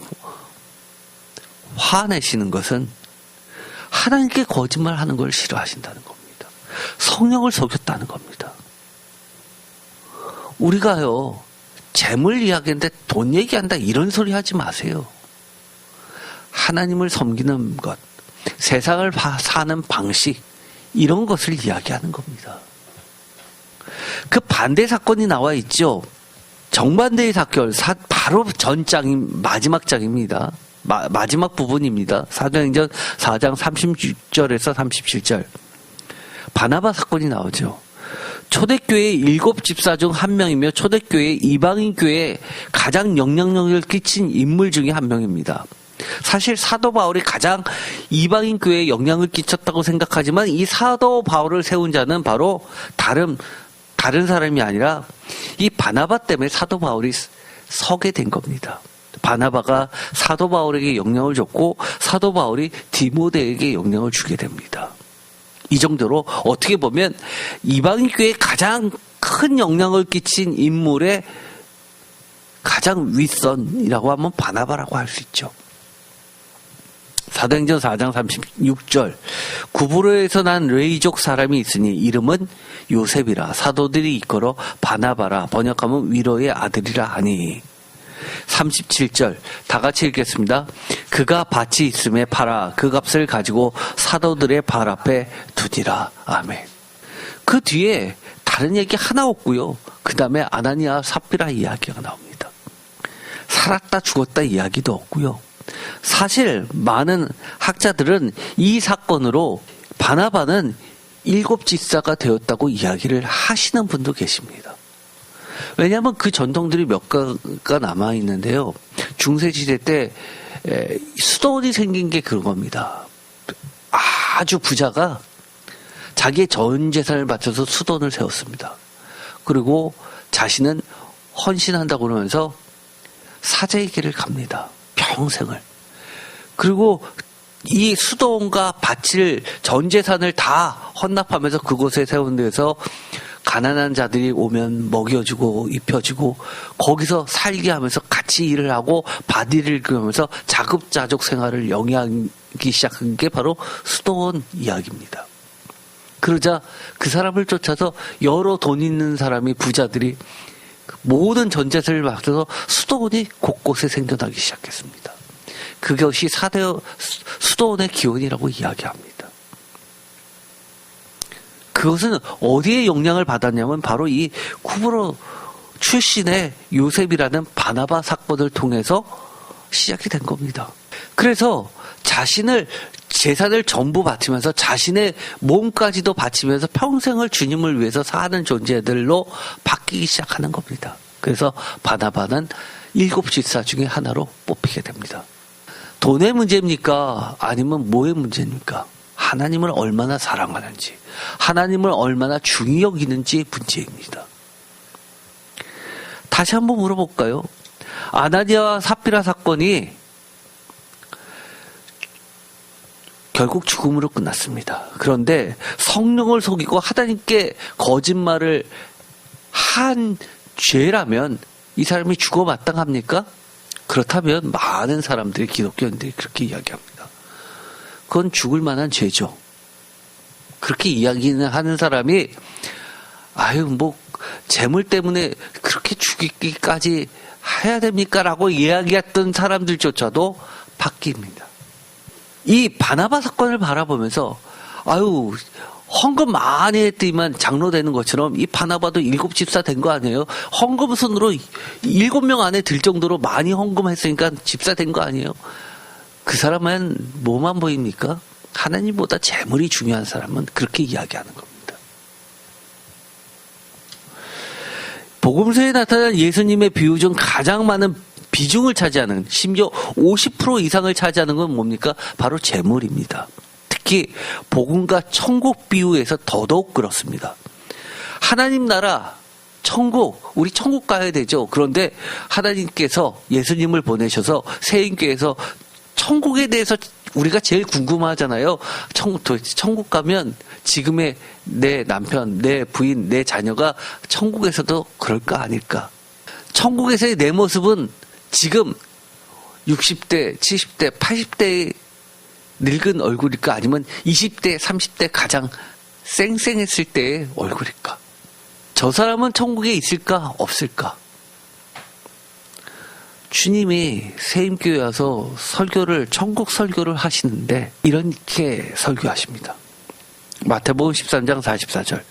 화내시는 것은 하나님께 거짓말하는 걸 싫어하신다는 겁니다. 성령을 속였다는 겁니다. 우리가요 재물 이야기인데 돈 얘기한다 이런 소리 하지 마세요. 하나님을 섬기는 것, 세상을 사는 방식 이런 것을 이야기하는 겁니다. 그 반대 사건이 나와 있죠. 정반대의 사건, 바로 전 장인 마지막 장입니다. 마지막 부분입니다. 사도행전 4장 36절에서 37절. 바나바 사건이 나오죠. 초대교회의 7집사 중 한 명이며 초대교회의 이방인 교회에 가장 영향력을 끼친 인물 중에 한 명입니다. 사실 사도 바울이 가장 이방인 교회에 영향을 끼쳤다고 생각하지만 이 사도 바울을 세운 자는 바로 다른 사람이 아니라 이 바나바 때문에 사도 바울이 서게 된 겁니다. 바나바가 사도 바울에게 영향을 줬고 사도 바울이 디모데에게 영향을 주게 됩니다. 이 정도로 어떻게 보면 이방인 교회에 가장 큰 영향을 끼친 인물의 가장 윗선이라고 하면 바나바라고 할 수 있죠. 사도행전 4장 36절 구브로에서 난 레이족 사람이 있으니 이름은 요셉이라 사도들이 이끌어 바나바라 번역하면 위로의 아들이라 하니 37절 다 같이 읽겠습니다. 그가 밭이 있음에 팔아 그 값을 가지고 사도들의 발 앞에 두니라. 아멘. 그 뒤에 다른 얘기 하나 없고요. 그 다음에 아나니아 삽비라 이야기가 나옵니다. 살았다 죽었다 이야기도 없고요. 사실 많은 학자들은 이 사건으로 바나바는 7집사가 되었다고 이야기를 하시는 분도 계십니다. 왜냐하면 그 전통들이 몇 가지가 남아있는데요. 중세시대 때 수도원이 생긴 게 그런 겁니다. 아주 부자가 자기의 전 재산을 바쳐서 수도원을 세웠습니다. 그리고 자신은 헌신한다고 그러면서 사제의 길을 갑니다. 평생을. 그리고 이 수도원과 밭을 전 재산을 다 헌납하면서 그곳에 세운 데서 가난한 자들이 오면 먹여주고 입혀주고 거기서 살게 하면서 같이 일을 하고 밭 일을 그러면서 자급자족 생활을 영위하기 시작한 게 바로 수도원 이야기입니다. 그러자 그 사람을 쫓아서 여러 돈 있는 사람이 부자들이 모든 전 재산을 받아서 수도원이 곳곳에 생겨나기 시작했습니다. 그것이 수도원의 기원이라고 이야기합니다. 그것은 어디에 영향을 받았냐면 바로 이 쿠브로 출신의 요셉이라는 바나바 사건을 통해서 시작이 된 겁니다. 그래서 자신을 재산을 전부 바치면서 자신의 몸까지도 바치면서 평생을 주님을 위해서 사는 존재들로 바뀌기 시작하는 겁니다. 그래서 바나바는 7 집사 중에 하나로 뽑히게 됩니다. 돈의 문제입니까? 아니면 뭐의 문제입니까? 하나님을 얼마나 사랑하는지, 하나님을 얼마나 중히 여기는지 문제입니다. 다시 한번 물어볼까요? 아나니아와 삽비라 사건이 결국 죽음으로 끝났습니다. 그런데 성령을 속이고 하나님께 거짓말을 한 죄라면 이 사람이 죽어 마땅합니까? 그렇다면 많은 사람들이, 기독교인들이 그렇게 이야기합니다. 그건 죽을 만한 죄죠. 그렇게 이야기는 하는 사람이 재물 때문에 그렇게 죽이기까지 해야 됩니까? 라고 이야기했던 사람들조차도 바뀝니다. 이 바나바 사건을 바라보면서 헌금 많이 했더니만 장로 되는 것처럼 이 바나바도 7 집사 된 거 아니에요? 헌금 순으로 7명 안에 들 정도로 많이 헌금했으니까 집사 된 거 아니에요? 그 사람은 뭐만 보입니까? 하나님보다 재물이 중요한 사람은 그렇게 이야기하는 겁니다. 복음서에 나타난 예수님의 비유 중 가장 많은 비중을 차지하는, 심지어 50% 이상을 차지하는 건 뭡니까? 바로 재물입니다. 특히 복음과 천국 비유에서 더더욱 그렇습니다. 하나님 나라, 천국, 우리 천국 가야 되죠. 그런데 하나님께서 예수님을 보내셔서 세인교회에서 천국에 대해서 우리가 제일 궁금하잖아요. 천국 가면 지금의 내 남편, 내 부인, 내 자녀가 천국에서도 그럴까 아닐까? 천국에서의 내 모습은 지금 60대, 70대, 80대의 늙은 얼굴일까? 아니면 20대, 30대 가장 쌩쌩했을 때의 얼굴일까? 저 사람은 천국에 있을까? 없을까? 주님이 세임교회 와서 천국 설교를 하시는데 이렇게 설교하십니다. 마태복음 13장 44절.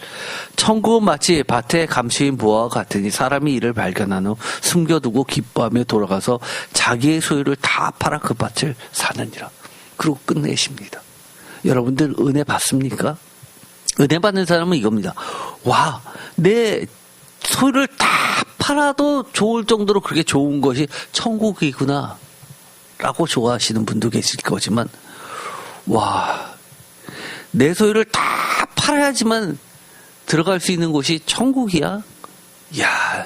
천국은 마치 밭에 감추인 부화와 같으니 사람이 이를 발견한 후 숨겨두고 기뻐하며 돌아가서 자기의 소유를 다 팔아 그 밭을 사느니라. 그리고 끝내십니다. 여러분들 은혜 받습니까? 은혜 받는 사람은 이겁니다. 와, 내 소유를 다 팔아도 좋을 정도로 그렇게 좋은 것이 천국이구나 라고 좋아하시는 분도 계실 거지만, 와, 내 소유를 다 팔아야지만 들어갈 수 있는 곳이 천국이야? 이야,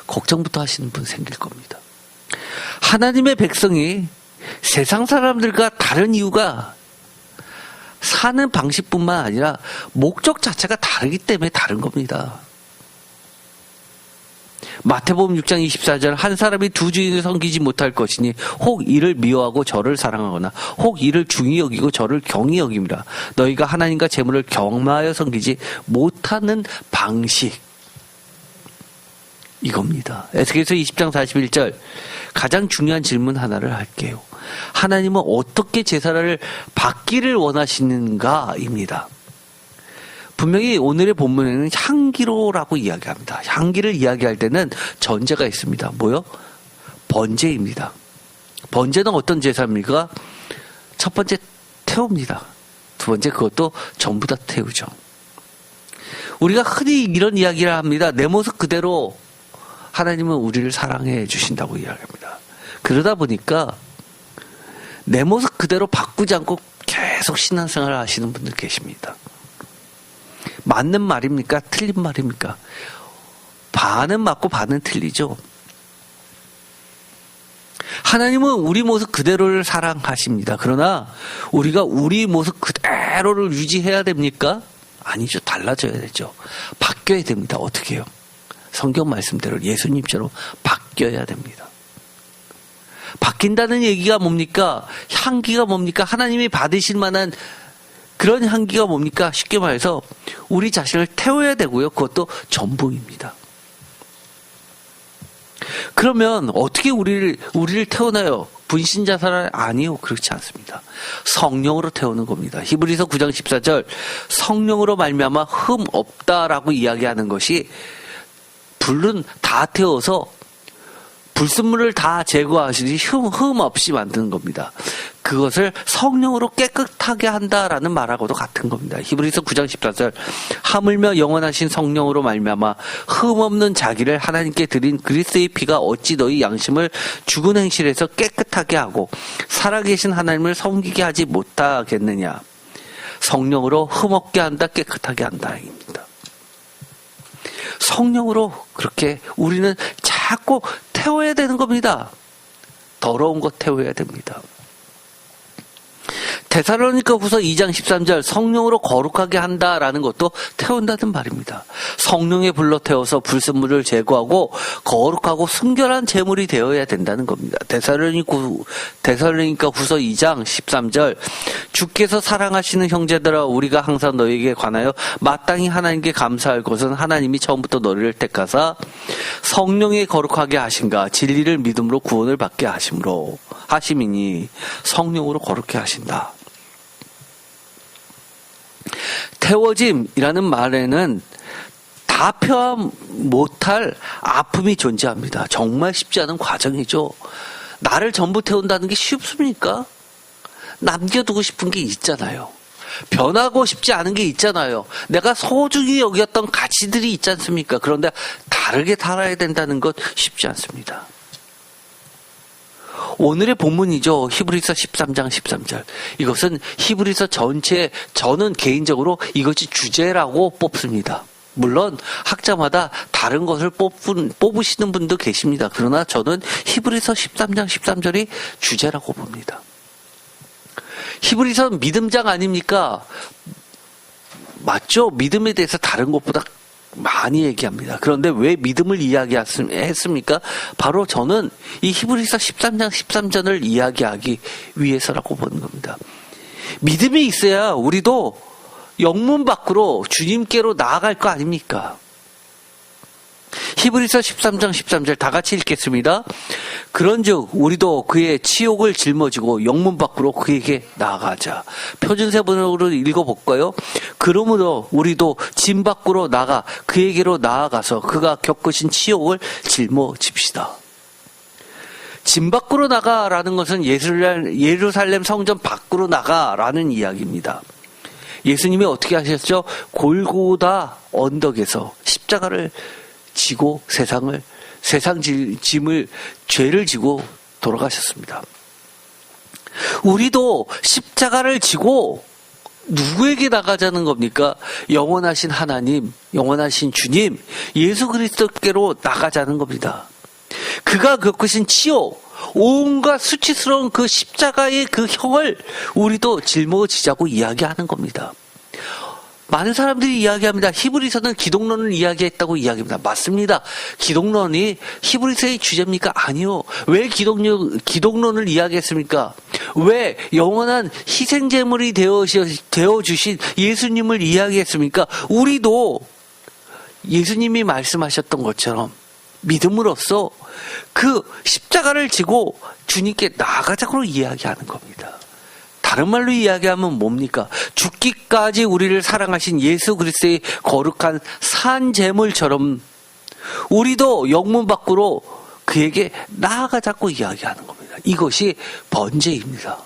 걱정부터 하시는 분 생길 겁니다. 하나님의 백성이 세상 사람들과 다른 이유가 사는 방식뿐만 아니라 목적 자체가 다르기 때문에 다른 겁니다. 마태복음 6장 24절. 한 사람이 두 주인을 섬기지 못할 것이니 혹 이를 미워하고 저를 사랑하거나 혹 이를 중히 여기고 저를 경히 여김이라. 너희가 하나님과 재물을 경마하여 섬기지 못하는 방식, 이겁니다. 에스겔서 20장 41절. 가장 중요한 질문 하나를 할게요. 하나님은 어떻게 제사를 받기를 원하시는가입니다. 분명히 오늘의 본문에는 향기로라고 이야기합니다. 향기를 이야기할 때는 전제가 있습니다. 뭐요? 번제입니다. 번제는 어떤 제사입니까? 첫 번째 태웁니다. 두 번째 그것도 전부 다 태우죠. 우리가 흔히 이런 이야기를 합니다. 내 모습 그대로 하나님은 우리를 사랑해 주신다고 이야기합니다. 그러다 보니까 내 모습 그대로 바꾸지 않고 계속 신앙생활을 하시는 분들 계십니다. 맞는 말입니까? 틀린 말입니까? 반은 맞고 반은 틀리죠. 하나님은 우리 모습 그대로를 사랑하십니다. 그러나 우리가 우리 모습 그대로를 유지해야 됩니까? 아니죠. 달라져야 되죠. 바뀌어야 됩니다. 어떻게 해요? 성경 말씀대로 예수님처럼 바뀌어야 됩니다. 바뀐다는 얘기가 뭡니까? 향기가 뭡니까? 하나님이 받으실 만한 그런 향기가 뭡니까? 쉽게 말해서 우리 자신을 태워야 되고요. 그것도 전부입니다. 그러면 어떻게 우리를 태우나요? 분신자살 아니요. 그렇지 않습니다. 성령으로 태우는 겁니다. 히브리서 9장 14절 성령으로 말미암아 흠 없다라고 이야기하는 것이 불은 다 태워서 불순물을 다 제거하시니 흠 없이 만드는 겁니다. 그것을 성령으로 깨끗하게 한다라는 말하고도 같은 겁니다. 히브리서 9장 14절 하물며 영원하신 성령으로 말미암아 흠 없는 자기를 하나님께 드린 그리스도의 피가 어찌 너희 양심을 죽은 행실에서 깨끗하게 하고 살아계신 하나님을 섬기게 하지 못하겠느냐. 성령으로 흠 없게 한다, 깨끗하게 한다입니다. 성령으로 그렇게 우리는 자꾸 태워야 되는 겁니다. 더러운 것 태워야 됩니다. 데살로니가후서 2장 13절 성령으로 거룩하게 한다라는 것도 태운다는 말입니다. 성령에 불러 태워서 불순물을 제거하고 거룩하고 순결한 제물이 되어야 된다는 겁니다. 데살로니가후서 2장 13절 주께서 사랑하시는 형제들아 우리가 항상 너희에게 관하여 마땅히 하나님께 감사할 것은 하나님이 처음부터 너희를 택하사 성령에 거룩하게 하신가 진리를 믿음으로 구원을 받게 하심이니 성령으로 거룩게 하신다. 태워짐이라는 말에는 다 표현 못할 아픔이 존재합니다. 정말 쉽지 않은 과정이죠. 나를 전부 태운다는 게 쉽습니까? 남겨두고 싶은 게 있잖아요. 변하고 싶지 않은 게 있잖아요. 내가 소중히 여겼던 가치들이 있지 않습니까? 그런데 다르게 살아야 된다는 것 쉽지 않습니다. 오늘의 본문이죠. 히브리서 13장 13절. 이것은 히브리서 전체 저는 개인적으로 이것이 주제라고 뽑습니다. 물론 학자마다 다른 것을 뽑으시는 분도 계십니다. 그러나 저는 히브리서 13장 13절이 주제라고 봅니다. 히브리서는 믿음장 아닙니까? 맞죠? 믿음에 대해서 다른 것보다 많이 얘기합니다. 그런데 왜 믿음을 이야기했습니까? 바로 저는 이 히브리서 13장 13절을 이야기하기 위해서라고 보는 겁니다. 믿음이 있어야 우리도 영문 밖으로 주님께로 나아갈 거 아닙니까? 히브리서 13장 13절 다 같이 읽겠습니다. 그런즉 우리도 그의 치욕을 짊어지고 영문 밖으로 그에게 나아가자. 표준세 번역으로 읽어볼까요? 그러므로 우리도 짐 밖으로 나가 그에게로 나아가서 그가 겪으신 치욕을 짊어집시다. 짐 밖으로 나가라는 것은 예루살렘 성전 밖으로 나가라는 이야기입니다. 예수님이 어떻게 하셨죠? 골고다 언덕에서 십자가를 지고 세상 짐을 죄를 지고 돌아가셨습니다. 우리도 십자가를 지고 누구에게 나가자는 겁니까? 영원하신 하나님, 영원하신 주님, 예수 그리스도께로 나가자는 겁니다. 그가 겪으신 치욕, 온갖 수치스러운 그 십자가의 그 형을 우리도 짊어지자고 이야기하는 겁니다. 많은 사람들이 이야기합니다. 히브리서는 기독론을 이야기했다고 이야기합니다. 맞습니다. 기독론이 히브리서의 주제입니까? 아니요. 왜 기독론을 이야기했습니까? 왜 영원한 희생제물이 되어주신 예수님을 이야기했습니까? 우리도 예수님이 말씀하셨던 것처럼 믿음으로써 그 십자가를 지고 주님께 나아가자고 이야기하는 겁니다. 다른 말로 이야기하면 뭡니까? 죽기까지 우리를 사랑하신 예수 그리스도의 거룩한 산제물처럼 우리도 영문 밖으로 그에게 나아가자고 이야기하는 겁니다. 이것이 번제입니다.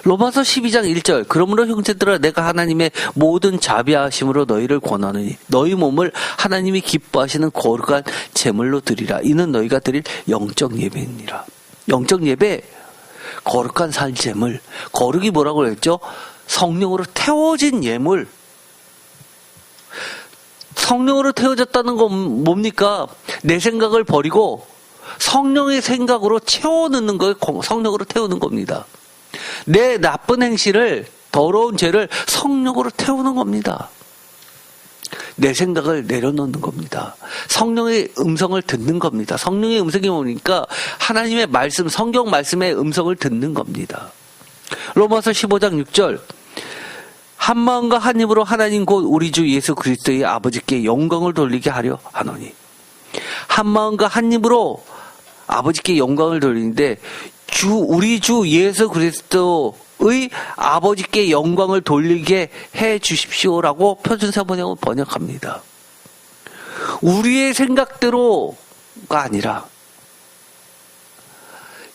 로마서 12장 1절 그러므로 형제들아 내가 하나님의 모든 자비하심으로 너희를 권하느니 너희 몸을 하나님이 기뻐하시는 거룩한 제물로 드리라. 이는 너희가 드릴 영적 예배니라. 영적 예배 거룩한 산제물. 거룩이 뭐라고 했죠? 성령으로 태워진 예물. 성령으로 태워졌다는 건 뭡니까? 내 생각을 버리고 성령의 생각으로 채워넣는 걸 성령으로 태우는 겁니다. 내 나쁜 행실을, 더러운 죄를 성령으로 태우는 겁니다. 내 생각을 내려놓는 겁니다. 성령의 음성을 듣는 겁니다. 성령의 음성이 뭡니까? 하나님의 말씀, 성경 말씀의 음성을 듣는 겁니다. 로마서 15장 6절 한 마음과 한 입으로 하나님 곧 우리 주 예수 그리스도의 아버지께 영광을 돌리게 하려 하노니 한 마음과 한 입으로 아버지께 영광을 돌리는데 우리 주 예수 그리스도의 아버지께 영광을 돌리게 해 주십시오라고 표준세 번역은 번역합니다. 우리의 생각대로가 아니라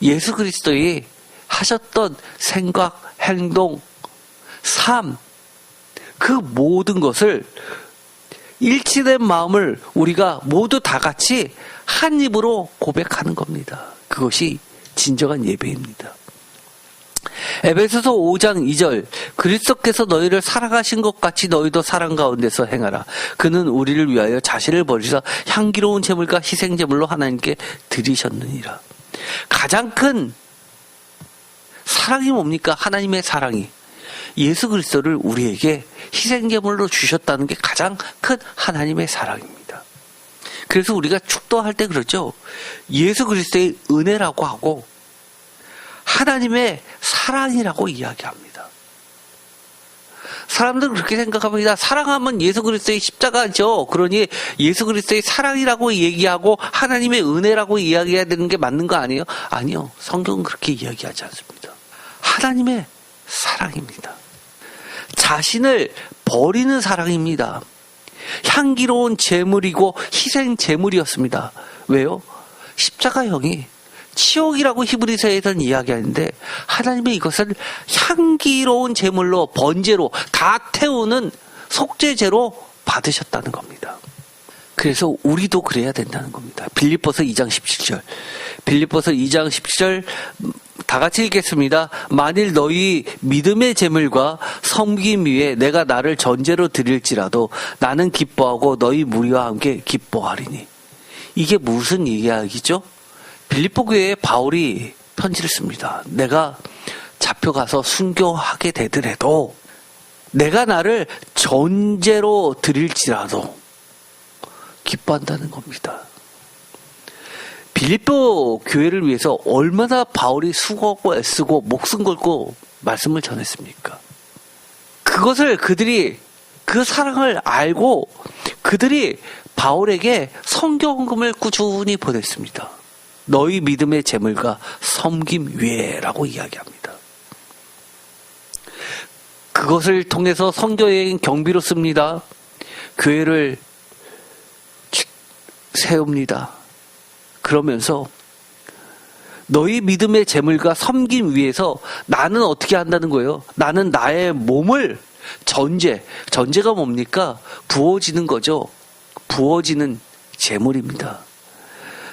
예수 그리스도의 하셨던 생각, 행동, 삶, 그 모든 것을 일치된 마음을 우리가 모두 다 같이 한 입으로 고백하는 겁니다. 그것이 진정한 예배입니다. 에베소서 5장 2절 그리스도께서 너희를 사랑하신 것 같이 너희도 사랑 가운데서 행하라. 그는 우리를 위하여 자신을 버리사 향기로운 제물과 희생제물로 하나님께 드리셨느니라. 가장 큰 사랑이 뭡니까? 하나님의 사랑이 예수 그리스도를 우리에게 희생제물로 주셨다는 게 가장 큰 하나님의 사랑입니다. 그래서 우리가 축도할 때 그러죠. 예수 그리스도의 은혜라고 하고 하나님의 사랑이라고 이야기합니다. 사람들은 그렇게 생각합니다. 사랑하면 예수 그리스도의 십자가죠. 그러니 예수 그리스도의 사랑이라고 얘기하고 하나님의 은혜라고 이야기해야 되는 게 맞는 거 아니에요? 아니요. 성경은 그렇게 이야기하지 않습니다. 하나님의 사랑입니다. 자신을 버리는 사랑입니다. 향기로운 제물이고 희생 제물이었습니다. 왜요? 십자가형이 치욕이라고 히브리서에서는 이야기하는데 하나님의 이것을 향기로운 제물로 번제로 다 태우는 속죄제로 받으셨다는 겁니다. 그래서 우리도 그래야 된다는 겁니다. 빌립보서 2장 17절. 빌립보서 2장 17절 다 같이 읽겠습니다. 만일 너희 믿음의 제물과 섬김 위에 내가 나를 전제로 드릴지라도 나는 기뻐하고 너희 무리와 함께 기뻐하리니. 이게 무슨 이야기죠? 빌립보 교회에 바울이 편지를 씁니다. 내가 잡혀가서 순교하게 되더라도 내가 나를 전제로 드릴지라도 기뻐한다는 겁니다. 빌립보 교회를 위해서 얼마나 바울이 수고하고 애쓰고 목숨 걸고 말씀을 전했습니까? 그것을 그들이 그 사랑을 알고 그들이 바울에게 성경금을 꾸준히 보냈습니다. 너희 믿음의 제물과 섬김 위에라고 이야기합니다. 그것을 통해서 선교여행 경비로 씁니다. 교회를 세웁니다. 그러면서 너희 믿음의 제물과 섬김 위에서 나는 어떻게 한다는 거예요? 나는 나의 몸을 전제가 뭡니까? 부어지는 거죠. 부어지는 제물입니다.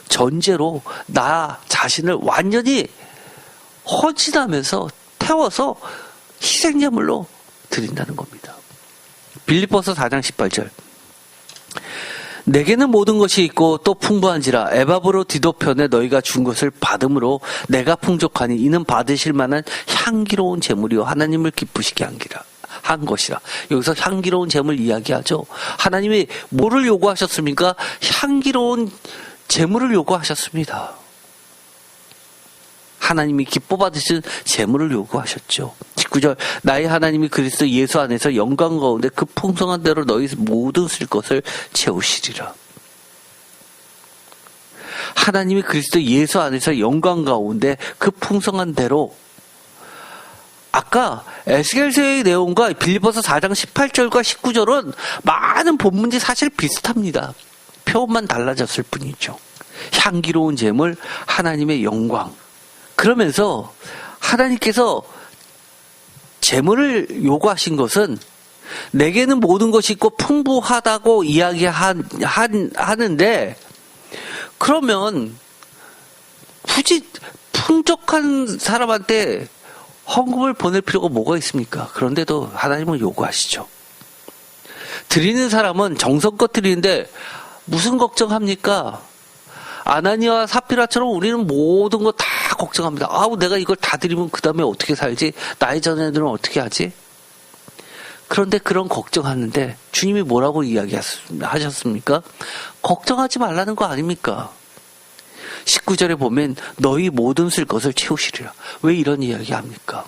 전제로 나 자신을 완전히 헌신하면서 태워서 희생제물로 드린다는 겁니다. 빌립보서 4장 18절 내게는 모든 것이 있고 또 풍부한지라 에바브로디도 편에 너희가 준 것을 받음으로 내가 풍족하니 이는 받으실 만한 향기로운 제물이요 하나님을 기쁘시게 한 것이라. 여기서 향기로운 제물 이야기하죠. 하나님이 뭐를 요구하셨습니까? 향기로운 제물을 요구하셨습니다. 하나님이 기뻐 받으신 제물을 요구하셨죠. 19절 나의 하나님이 그리스도 예수 안에서 영광 가운데 그 풍성한 대로 너희 모든 쓸 것을 채우시리라. 하나님이 그리스도 예수 안에서 영광 가운데 그 풍성한 대로 아까 에스겔서의 내용과 빌립보서 4장 18절과 19절은 많은 본문이 사실 비슷합니다. 표현만 달라졌을 뿐이죠. 향기로운 제물, 하나님의 영광. 그러면서 하나님께서 제물을 요구하신 것은 내게는 모든 것이 있고 풍부하다고 이야기하는데 그러면 굳이 풍족한 사람한테 헌금을 보낼 필요가 뭐가 있습니까? 그런데도 하나님은 요구하시죠. 드리는 사람은 정성껏 드리는데 무슨 걱정합니까? 아나니아와 사피라처럼 우리는 모든 거 다 걱정합니다. 아우 내가 이걸 다 드리면 그 다음에 어떻게 살지? 나의 자녀들은 어떻게 하지? 그런데 그런 걱정하는데 주님이 뭐라고 이야기하셨습니까? 걱정하지 말라는 거 아닙니까? 19절에 보면 너희 모든 쓸 것을 채우시리라. 왜 이런 이야기합니까?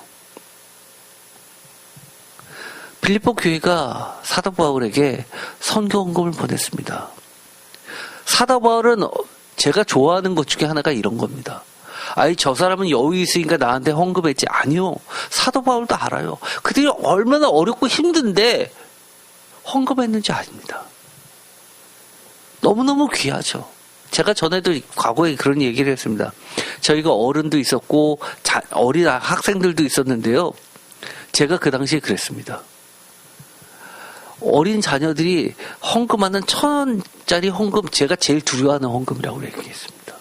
빌립보 교회가 사도 바울에게 선교 헌금을 보냈습니다. 사도 바울은 제가 좋아하는 것 중에 하나가 이런 겁니다. 아니 저 사람은 여유 있으니까 나한테 헌금했지. 아니요. 사도 바울도 알아요. 그들이 얼마나 어렵고 힘든데 헌금했는지 아닙니다. 너무너무 귀하죠. 제가 전에도 과거에 그런 얘기를 했습니다. 저희가 어른도 있었고 어린 학생들도 있었는데요. 제가 그 당시에 그랬습니다. 어린 자녀들이 헌금하는 1,000원짜리 헌금, 제가 제일 두려워하는 헌금이라고 얘기했습니다.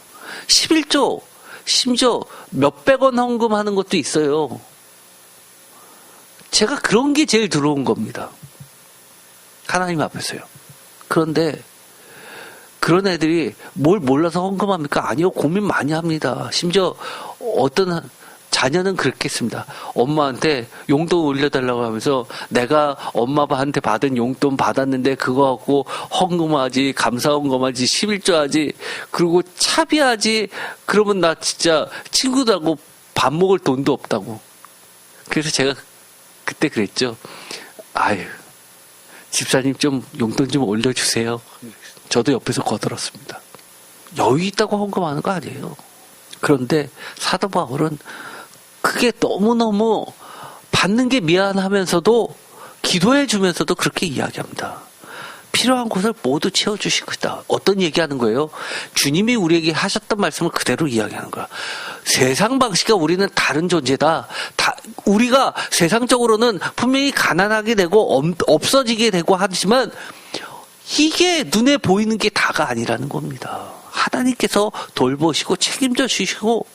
11조, 심지어 몇백 원 헌금하는 것도 있어요. 제가 그런 게 제일 두려운 겁니다. 하나님 앞에서요. 그런데 그런 애들이 뭘 몰라서 헌금합니까? 아니요. 고민 많이 합니다. 심지어 어떤 자녀는 그렇겠습니다. 엄마한테 용돈 올려달라고 하면서 내가 엄마한테 받은 용돈 받았는데 그거 갖고 헌금하지, 감사헌금하지, 11조 하지, 그리고 차비하지. 그러면 나 진짜 친구들하고 밥 먹을 돈도 없다고. 그래서 제가 그때 그랬죠. 아유, 집사님 좀 용돈 좀 올려주세요. 저도 옆에서 거들었습니다. 여유 있다고 헌금하는 거 아니에요. 그런데 사도 바울은 그게 너무너무 받는 게 미안하면서도 기도해 주면서도 그렇게 이야기합니다. 필요한 곳을 모두 채워주시겠다. 어떤 얘기하는 거예요? 주님이 우리에게 하셨던 말씀을 그대로 이야기하는 거야. 세상 방식과 우리는 다른 존재다. 우리가 세상적으로는 분명히 가난하게 되고 없어지게 되고 하지만 이게 눈에 보이는 게 다가 아니라는 겁니다. 하나님께서 돌보시고 책임져 주시고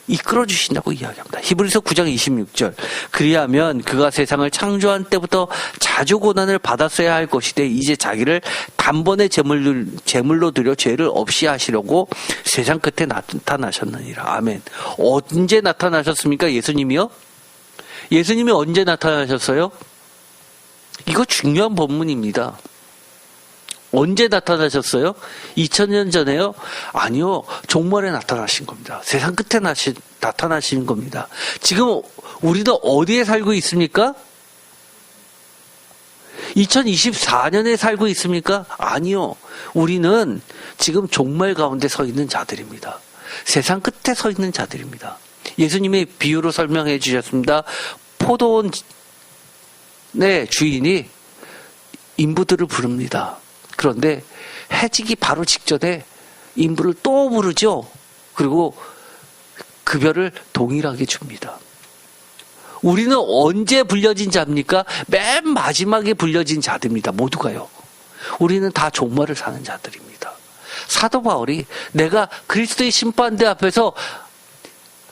이끌어 주신다고 이야기합니다. 히브리서 9장 26절. 그리하면 그가 세상을 창조한 때부터 자주 고난을 받았어야 할 것이되 이제 자기를 단번에 제물로 드려 죄를 없이 하시려고 세상 끝에 나타나셨느니라. 아멘. 언제 나타나셨습니까? 예수님이요? 예수님이 언제 나타나셨어요? 이거 중요한 본문입니다. 언제 나타나셨어요? 2000년 전에요? 아니요. 종말에 나타나신 겁니다. 세상 끝에 나타나신 겁니다. 지금 우리는 어디에 살고 있습니까? 2024년에 살고 있습니까? 아니요. 우리는 지금 종말 가운데 서 있는 자들입니다. 세상 끝에 서 있는 자들입니다. 예수님의 비유로 설명해 주셨습니다. 포도원의 주인이 인부들을 부릅니다. 그런데 해지기 바로 직전에 인부를 또 부르죠. 그리고 급여를 동일하게 줍니다. 우리는 언제 불려진 자입니까? 맨 마지막에 불려진 자들입니다. 모두가요. 우리는 다 종말을 사는 자들입니다. 사도 바울이 내가 그리스도의 심판대 앞에서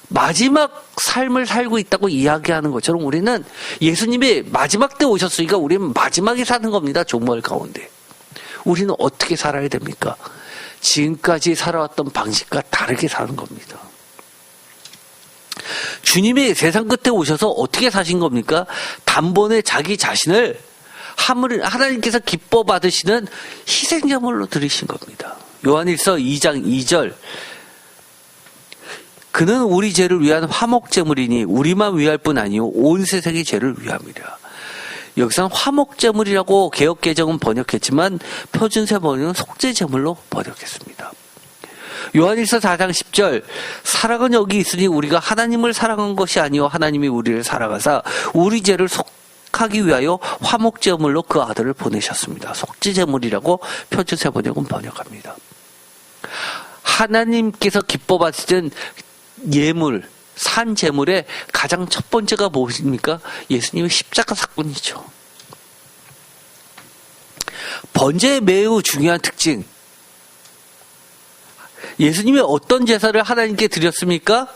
마지막 삶을 살고 있다고 이야기하는 것처럼 우리는 예수님이 마지막 때 오셨으니까 우리는 마지막에 사는 겁니다. 종말 가운데. 우리는 어떻게 살아야 됩니까? 지금까지 살아왔던 방식과 다르게 사는 겁니다. 주님이 세상 끝에 오셔서 어떻게 사신 겁니까? 단번에 자기 자신을 하나님께서 기뻐 받으시는 희생제물로 드리신 겁니다. 요한일서 2장 2절. 그는 우리 죄를 위한 화목제물이니 우리만 위할 뿐 아니요 온 세상의 죄를 위함이라. 여기서는 화목제물이라고 개역개정은 번역했지만 표준세 번역은 속죄제물로 번역했습니다. 요한일서 4장 10절. 사랑은 여기 있으니 우리가 하나님을 사랑한 것이 아니요 하나님이 우리를 사랑하사 우리 죄를 속하기 위하여 화목제물로 그 아들을 보내셨습니다. 속죄제물이라고 표준세 번역은 번역합니다. 하나님께서 기뻐 받으시는 예물, 산 제물의 가장 첫 번째가 무엇입니까? 예수님의 십자가 사건이죠. 번제의 매우 중요한 특징. 예수님이 어떤 제사를 하나님께 드렸습니까?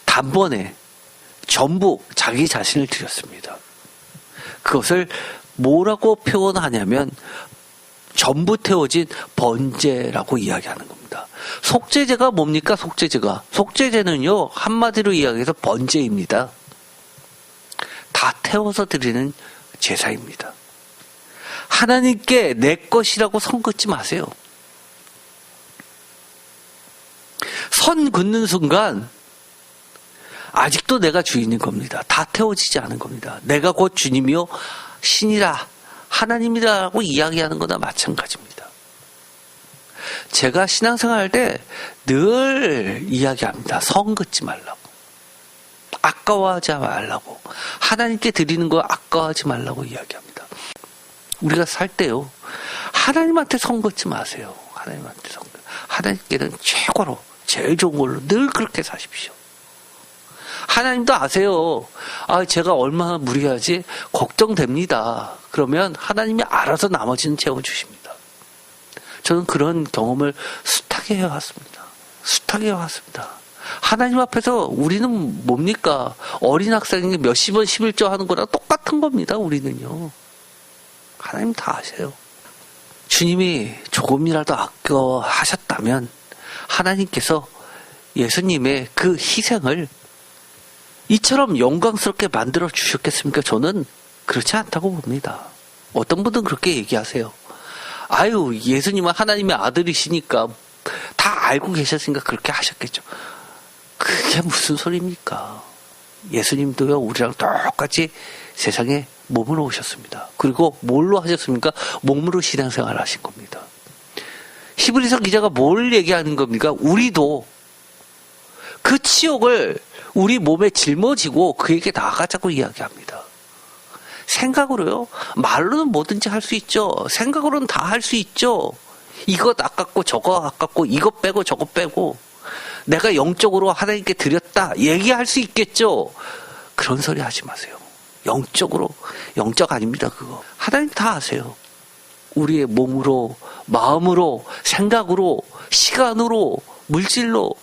단번에 전부 자기 자신을 드렸습니다. 그것을 뭐라고 표현하냐면 전부 태워진 번제라고 이야기하는 겁니다. 속죄제가 뭡니까? 속죄제는요 한마디로 이야기해서 번제입니다. 다 태워서 드리는 제사입니다. 하나님께 내 것이라고 선 긋지 마세요. 선 긋는 순간 아직도 내가 주인인 겁니다. 다 태워지지 않은 겁니다. 내가 곧 주님이요 신이라 하나님이라고 이야기하는 거나 마찬가지입니다. 제가 신앙생활 할 때 늘 이야기합니다. 성 긋지 말라고. 아까워하지 말라고. 하나님께 드리는 거 아까워하지 말라고 이야기합니다. 우리가 살 때요. 하나님한테 성 긋지 마세요. 하나님한테 성 긋. 하나님께는 최고로 제일 좋은 걸로 늘 그렇게 사십시오. 하나님도 아세요. 제가 얼마나 무리하지? 걱정됩니다. 그러면 하나님이 알아서 나머지는 채워주십니다. 저는 그런 경험을 숱하게 해왔습니다. 숱하게 해왔습니다. 하나님 앞에서 우리는 뭡니까? 어린 학생이 몇십 원 11조 하는 거랑 똑같은 겁니다. 우리는요. 하나님 다 아세요. 주님이 조금이라도 아껴하셨다면 하나님께서 예수님의 그 희생을 이처럼 영광스럽게 만들어 주셨겠습니까? 저는 그렇지 않다고 봅니다. 어떤 분들은 그렇게 얘기하세요. 예수님은 하나님의 아들이시니까 다 알고 계셨으니까 그렇게 하셨겠죠. 그게 무슨 소리입니까? 예수님도요, 우리랑 똑같이 세상에 몸으로 오셨습니다. 그리고 뭘로 하셨습니까? 몸으로 신앙생활을 하신 겁니다. 히브리서 기자가 뭘 얘기하는 겁니까? 우리도 그 치욕을 우리 몸에 짊어지고 그에게 나아가자고 이야기합니다. 생각으로요? 말로는 뭐든지 할 수 있죠. 생각으로는 다 할 수 있죠. 이것 아깝고 저거 아깝고 이것 빼고 저거 빼고 내가 영적으로 하나님께 드렸다 얘기할 수 있겠죠. 그런 소리 하지 마세요. 영적 아닙니다. 그거 하나님 다 아세요. 우리의 몸으로, 마음으로, 생각으로, 시간으로, 물질로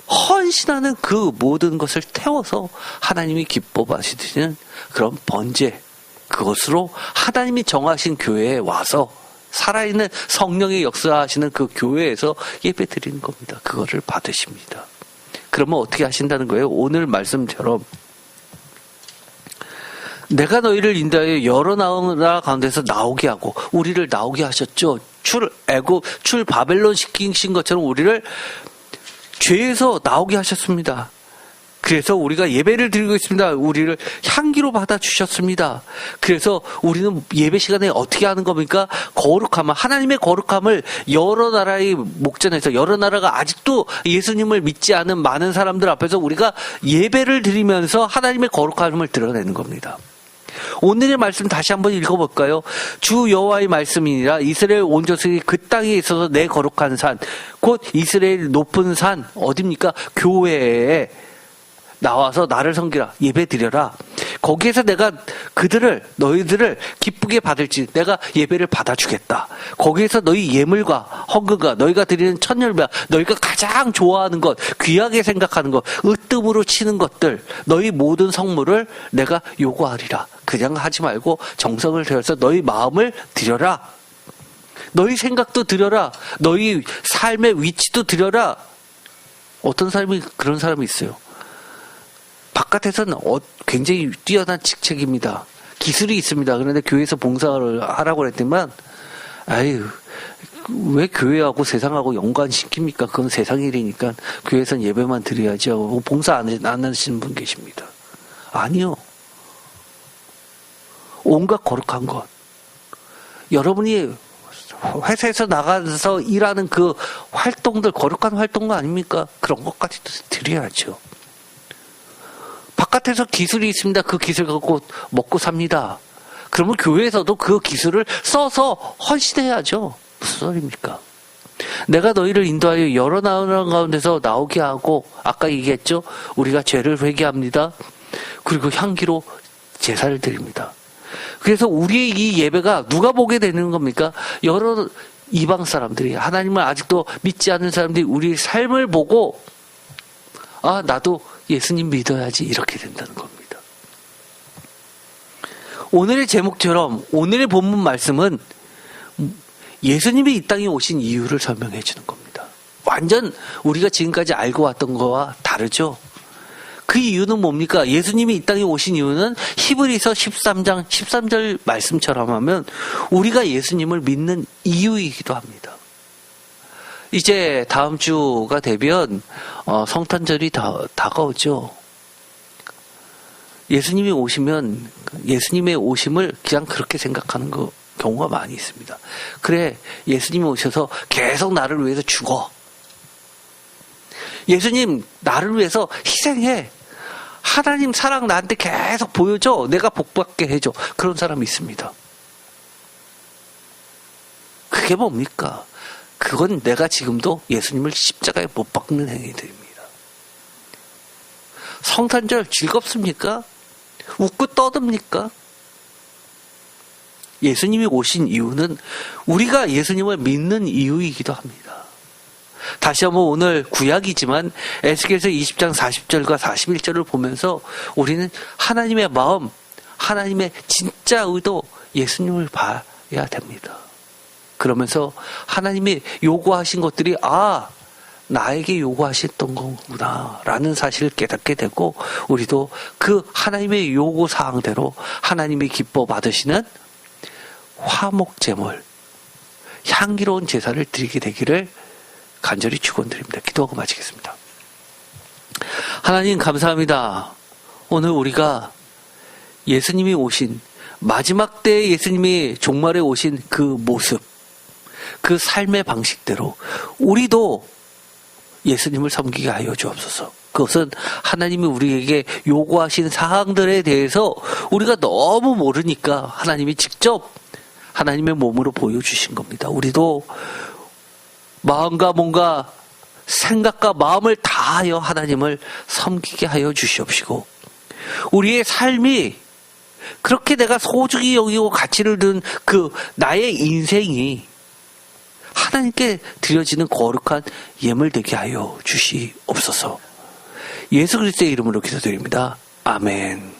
헌신하는 그 모든 것을 태워서 하나님이 기뻐하시는 그런 번제, 그것으로 하나님이 정하신 교회에 와서 살아있는 성령의 역사하시는 그 교회에서 예배 드리는 겁니다. 그거를 받으십니다. 그러면 어떻게 하신다는 거예요? 오늘 말씀처럼 내가 너희를 인도하여 여러 나라 가운데서 나오게 하고 우리를 나오게 하셨죠. 출 바벨론 시키신 것처럼 우리를 죄에서 나오게 하셨습니다. 그래서 우리가 예배를 드리고 있습니다. 우리를 향기로 받아주셨습니다. 그래서 우리는 예배 시간에 어떻게 하는 겁니까? 하나님의 거룩함을 여러 나라의 목전에서, 여러 나라가 아직도 예수님을 믿지 않은 많은 사람들 앞에서 우리가 예배를 드리면서 하나님의 거룩함을 드러내는 겁니다. 오늘의 말씀 다시 한번 읽어볼까요? 주 여호와의 말씀이니라. 이스라엘 온 족속이 그 땅에 있어서 내 거룩한 산, 곧 이스라엘 높은 산, 어딥니까? 교회에 나와서 나를 섬기라, 예배 드려라. 거기에서 내가 너희들을 기쁘게 받을지 내가 예배를 받아주겠다. 거기에서 너희 예물과 헌금과 너희가 드리는 천열배와 너희가 가장 좋아하는 것, 귀하게 생각하는 것, 으뜸으로 치는 것들, 너희 모든 성물을 내가 요구하리라. 그냥 하지 말고 정성을 들여서 너희 마음을 드려라. 너희 생각도 드려라. 너희 삶의 위치도 드려라. 어떤 사람이 그런 사람이 있어요. 바깥에서는 굉장히 뛰어난 직책입니다. 기술이 있습니다. 그런데 교회에서 봉사를 하라고 그랬더만 왜 교회하고 세상하고 연관시킵니까? 그건 세상 일이니까 교회에서는 예배만 드려야죠. 봉사 안 하시는 분 계십니다. 아니요. 온갖 거룩한 것. 여러분이 회사에서 나가서 일하는 그 활동들, 거룩한 활동 아닙니까? 그런 것까지도 드려야죠. 바깥에서 기술이 있습니다. 그 기술 갖고 먹고 삽니다. 그러면 교회에서도 그 기술을 써서 헌신해야죠. 무슨 소리입니까? 내가 너희를 인도하여 여러 나라 가운데서 나오게 하고, 아까 얘기했죠? 우리가 죄를 회개합니다. 그리고 향기로 제사를 드립니다. 그래서 우리의 이 예배가 누가 보게 되는 겁니까? 여러 이방 사람들이, 하나님을 아직도 믿지 않는 사람들이 우리의 삶을 보고 나도 예수님 믿어야지, 이렇게 된다는 겁니다. 오늘의 제목처럼 오늘의 본문 말씀은 예수님이 이 땅에 오신 이유를 설명해 주는 겁니다. 완전 우리가 지금까지 알고 왔던 거와 다르죠. 그 이유는 뭡니까? 예수님이 이 땅에 오신 이유는 히브리서 13장 13절 말씀처럼 하면 우리가 예수님을 믿는 이유이기도 합니다. 이제 다음 주가 되면 성탄절이 다가오죠. 예수님이 오시면 예수님의 오심을 그냥 그렇게 생각하는 거 경우가 많이 있습니다. 그래, 예수님이 오셔서 계속 나를 위해서 죽어. 예수님, 나를 위해서 희생해. 하나님 사랑 나한테 계속 보여줘. 내가 복받게 해줘. 그런 사람이 있습니다. 그게 뭡니까? 그건 내가 지금도 예수님을 십자가에 못 박는 행위들입니다. 성탄절 즐겁습니까? 웃고 떠듭니까? 예수님이 오신 이유는 우리가 예수님을 믿는 이유이기도 합니다. 다시 한번 오늘 구약이지만 에스겔서 20장 40절과 41절을 보면서 우리는 하나님의 마음, 하나님의 진짜 의도 예수님을 봐야 됩니다. 그러면서 하나님이 요구하신 것들이 나에게 요구하셨던 거구나 라는 사실을 깨닫게 되고 우리도 그 하나님의 요구사항대로 하나님이 기뻐 받으시는 화목제물, 향기로운 제사를 드리게 되기를 간절히 축원드립니다. 기도하고 마치겠습니다. 하나님 감사합니다. 오늘 우리가 예수님이 오신 마지막 때에 예수님이 종말에 오신 그 모습, 그 삶의 방식대로 우리도 예수님을 섬기게 하여 주옵소서. 그것은 하나님이 우리에게 요구하신 사항들에 대해서 우리가 너무 모르니까 하나님이 직접 하나님의 몸으로 보여주신 겁니다. 우리도 마음과 몸과 생각과 마음을 다하여 하나님을 섬기게 하여 주시옵시고 우리의 삶이 그렇게 내가 소중히 여기고 가치를 둔 그 나의 인생이 하나님께 드려지는 거룩한 예물 되게 하여 주시옵소서. 예수 그리스도의 이름으로 기도드립니다. 아멘.